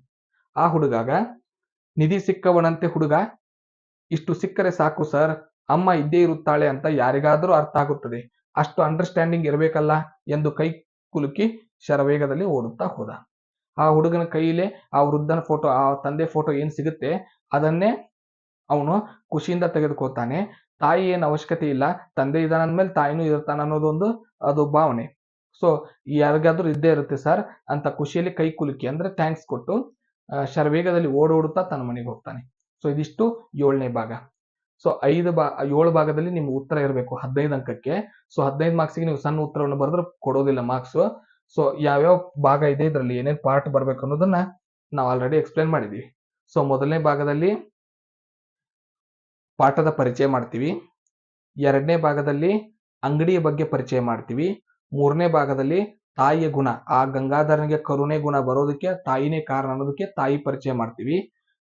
ಆ ಹುಡುಗಾಗ ನಿಧಿ ಸಿಕ್ಕವನಂತೆ ಹುಡುಗ, ಇಷ್ಟು ಸಿಕ್ಕರೆ ಸಾಕು ಸರ್, ಅಮ್ಮ ಇದ್ದೇ ಇರುತ್ತಾಳೆ ಅಂತ ಯಾರಿಗಾದರೂ ಅರ್ಥ ಆಗುತ್ತದೆ, ಅಷ್ಟು ಅಂಡರ್ಸ್ಟ್ಯಾಂಡಿಂಗ್ ಇರಬೇಕಲ್ಲ ಎಂದು ಕೈ ಕುಲುಕಿ ಶರವೇಗದಲ್ಲಿ ಓಡುತ್ತಾ ಹೋದ. ಆ ಹುಡುಗನ ಕೈயிಲೆ ಆ ವೃದ್ಧನ ಫೋಟೋ, ಆ ತಂದೆ ಫೋಟೋ ಏನ್ ಸಿಗುತ್ತೆ ಅದನ್ನೇ ಅವನು ಖುಷಿಯಿಂದ ತೆಗೆದುಕೊತಾನೆ. ತಾಯಿ ಏನು ಅವಶ್ಯಕತೆ ಇಲ್ಲ, ತಂದೆ ಇದಾನಂದ್ಮೇಲೆ ತಾಯಿನೂ ಇರ್ತಾನ ಅನ್ನೋದೊಂದು ಅದು ಭಾವನೆ. ಸೊ ಯಾರಿಗಾದ್ರೂ ಇದ್ದೇ ಇರುತ್ತೆ ಸರ್ ಅಂತ ಖುಷಿಯಲ್ಲಿ ಕೈ ಕುಲುಕಿ ಅಂದ್ರೆ ಥ್ಯಾಂಕ್ಸ್ ಕೊಟ್ಟು ಶರವೇಗದಲ್ಲಿ ಓಡೋಡುತ್ತಾ ತನ್ನ ಮನೆಗೆ ಹೋಗ್ತಾನೆ. ಸೊ ಇದಿಷ್ಟು 7ನೇ ಭಾಗ. ಸೊ 7 ಭಾಗದಲ್ಲಿ ನಿಮ್ಗೆ ಉತ್ತರ ಇರಬೇಕು 15 ಅಂಕಕ್ಕೆ. ಸೊ 15 ಮಾರ್ಕ್ಸ್ಗೆ ನೀವು ಸಣ್ಣ ಉತ್ತರವನ್ನು ಬರೆದ್ರೆ ಕೊಡೋದಿಲ್ಲ ಮಾರ್ಕ್ಸ್. ಸೊ ಯಾವ್ಯಾವ ಭಾಗ ಇದೆ, ಇದರಲ್ಲಿ ಏನೇನ್ ಪಾರ್ಟ್ ಬರ್ಬೇಕು ಅನ್ನೋದನ್ನ ನಾವು ಆಲ್ರೆಡಿ ಎಕ್ಸ್ಪ್ಲೇನ್ ಮಾಡಿದೀವಿ. ಸೊ ಮೊದಲನೇ ಭಾಗದಲ್ಲಿ ಪಾಠದ ಪರಿಚಯ ಮಾಡ್ತೀವಿ. 2ನೇ ಭಾಗದಲ್ಲಿ ಅಂಗಡಿಯ ಬಗ್ಗೆ ಪರಿಚಯ ಮಾಡ್ತೀವಿ. 3ನೇ ಭಾಗದಲ್ಲಿ ತಾಯಿಯ ಗುಣ, ಆ ಗಂಗಾಧರನಿಗೆ ಕರುಣೆ ಗುಣ ಬರೋದಕ್ಕೆ ತಾಯಿನೇ ಕಾರಣ ಅನ್ನೋದಕ್ಕೆ ತಾಯಿ ಪರಿಚಯ ಮಾಡ್ತೀವಿ.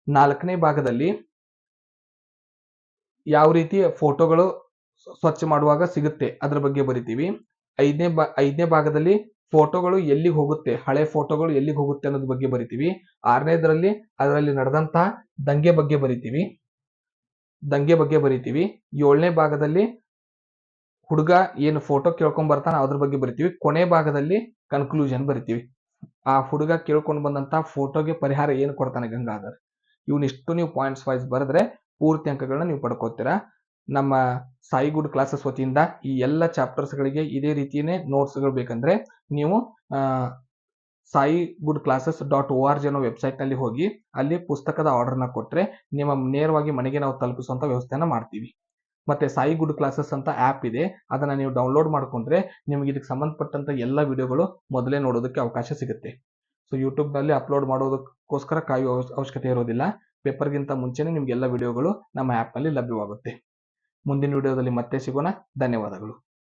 4ನೇ ಭಾಗದಲ್ಲಿ ಯಾವ ರೀತಿ ಫೋಟೋಗಳು ಸ್ವಚ್ಛ ಮಾಡುವಾಗ ಸಿಗುತ್ತೆ ಅದ್ರ ಬಗ್ಗೆ ಬರಿತೀವಿ. 5ನೇ ಭಾಗದಲ್ಲಿ ಫೋಟೋಗಳು ಎಲ್ಲಿಗೆ ಹೋಗುತ್ತೆ, ಹಳೆ ಫೋಟೋಗಳು ಎಲ್ಲಿಗೆ ಹೋಗುತ್ತೆ ಅನ್ನೋದ್ರ ಬಗ್ಗೆ ಬರಿತೀವಿ. 6ನೇದರಲ್ಲಿ ಅದರಲ್ಲಿ ನಡೆದಂತಹ ದಂಗೆ ಬಗ್ಗೆ ಬರಿತೀವಿ. 7ನೇ ಭಾಗದಲ್ಲಿ ಹುಡುಗ ಏನು ಫೋಟೋ ಕೇಳ್ಕೊಂಡ್ ಬರ್ತಾನ ಅದ್ರ ಬಗ್ಗೆ ಬರಿತೀವಿ. ಕೊನೆ ಭಾಗದಲ್ಲಿ ಕನ್ಕ್ಲೂಷನ್ ಬರಿತೀವಿ. ಆ ಹುಡುಗ ಕೇಳ್ಕೊಂಡು ಬಂದಂತ ಫೋಟೋಗೆ ಪರಿಹಾರ ಏನು ಕೊಡ್ತಾನೆ ಗಂಗಾಧರ್. ಇವನಿಷ್ಟು ನೀವು ಪಾಯಿಂಟ್ಸ್ ವೈಸ್ ಬರೆದ್ರೆ ಪೂರ್ತಿ ಅಂಕಗಳನ್ನ ನೀವು ಪಡ್ಕೋತೀರಾ. ನಮ್ಮ ಸಾಯಿ ಗುಡ್ ಕ್ಲಾಸಸ್ ವತಿಯಿಂದ ಈ ಎಲ್ಲ ಚಾಪ್ಟರ್ಸ್ ಗಳಿಗೆ ಇದೇ ರೀತಿಯೇ ನೋಟ್ಸ್ ಗಳು ಬೇಕಂದ್ರೆ ನೀವು ಸಾಯಿ ಗುಡ್ ಕ್ಲಾಸಸ್ .org ಅನ್ನೋ ವೆಬ್ಸೈಟ್ ನಲ್ಲಿ ಹೋಗಿ ಅಲ್ಲಿ ಪುಸ್ತಕದ ಆರ್ಡರ್ನ ಕೊಟ್ರೆ ನಿಮ್ಮ ನೇರವಾಗಿ ಮನೆಗೆ ನಾವು ತಲುಪಿಸುವಂತ ವ್ಯವಸ್ಥೆನ ಮಾಡ್ತೀವಿ. ಮತ್ತೆ ಸಾಯಿ ಗುಡ್ ಕ್ಲಾಸಸ್ ಅಂತ ಆಪ್ ಇದೆ, ಅದನ್ನ ನೀವು ಡೌನ್ಲೋಡ್ ಮಾಡ್ಕೊಂಡ್ರೆ ನಿಮಗೆ ಇದಕ್ಕೆ ಸಂಬಂಧಪಟ್ಟಂತ ಎಲ್ಲ ವಿಡಿಯೋಗಳು ಮೊದಲೇ ನೋಡೋದಕ್ಕೆ ಅವಕಾಶ ಸಿಗುತ್ತೆ. ಸೊ ಯೂಟ್ಯೂಬ್ ನಲ್ಲಿ ಅಪ್ಲೋಡ್ ಮಾಡೋದಕ್ಕೋಸ್ಕರ ಕಾಯುವ ಅವಶ್ಯಕತೆ ಇರೋದಿಲ್ಲ. ಪೇಪರ್ಗಿಂತ ಮುಂಚೆನೆ ನಿಮ್ಗೆ ಎಲ್ಲ ವಿಡಿಯೋಗಳು ನಮ್ಮ ಆಪ್ ನಲ್ಲಿ ಲಭ್ಯವಾಗುತ್ತೆ. ಮುಂದಿನ ವಿಡಿಯೋದಲ್ಲಿ ಮತ್ತೆ ಸಿಗೋಣ. ಧನ್ಯವಾದಗಳು.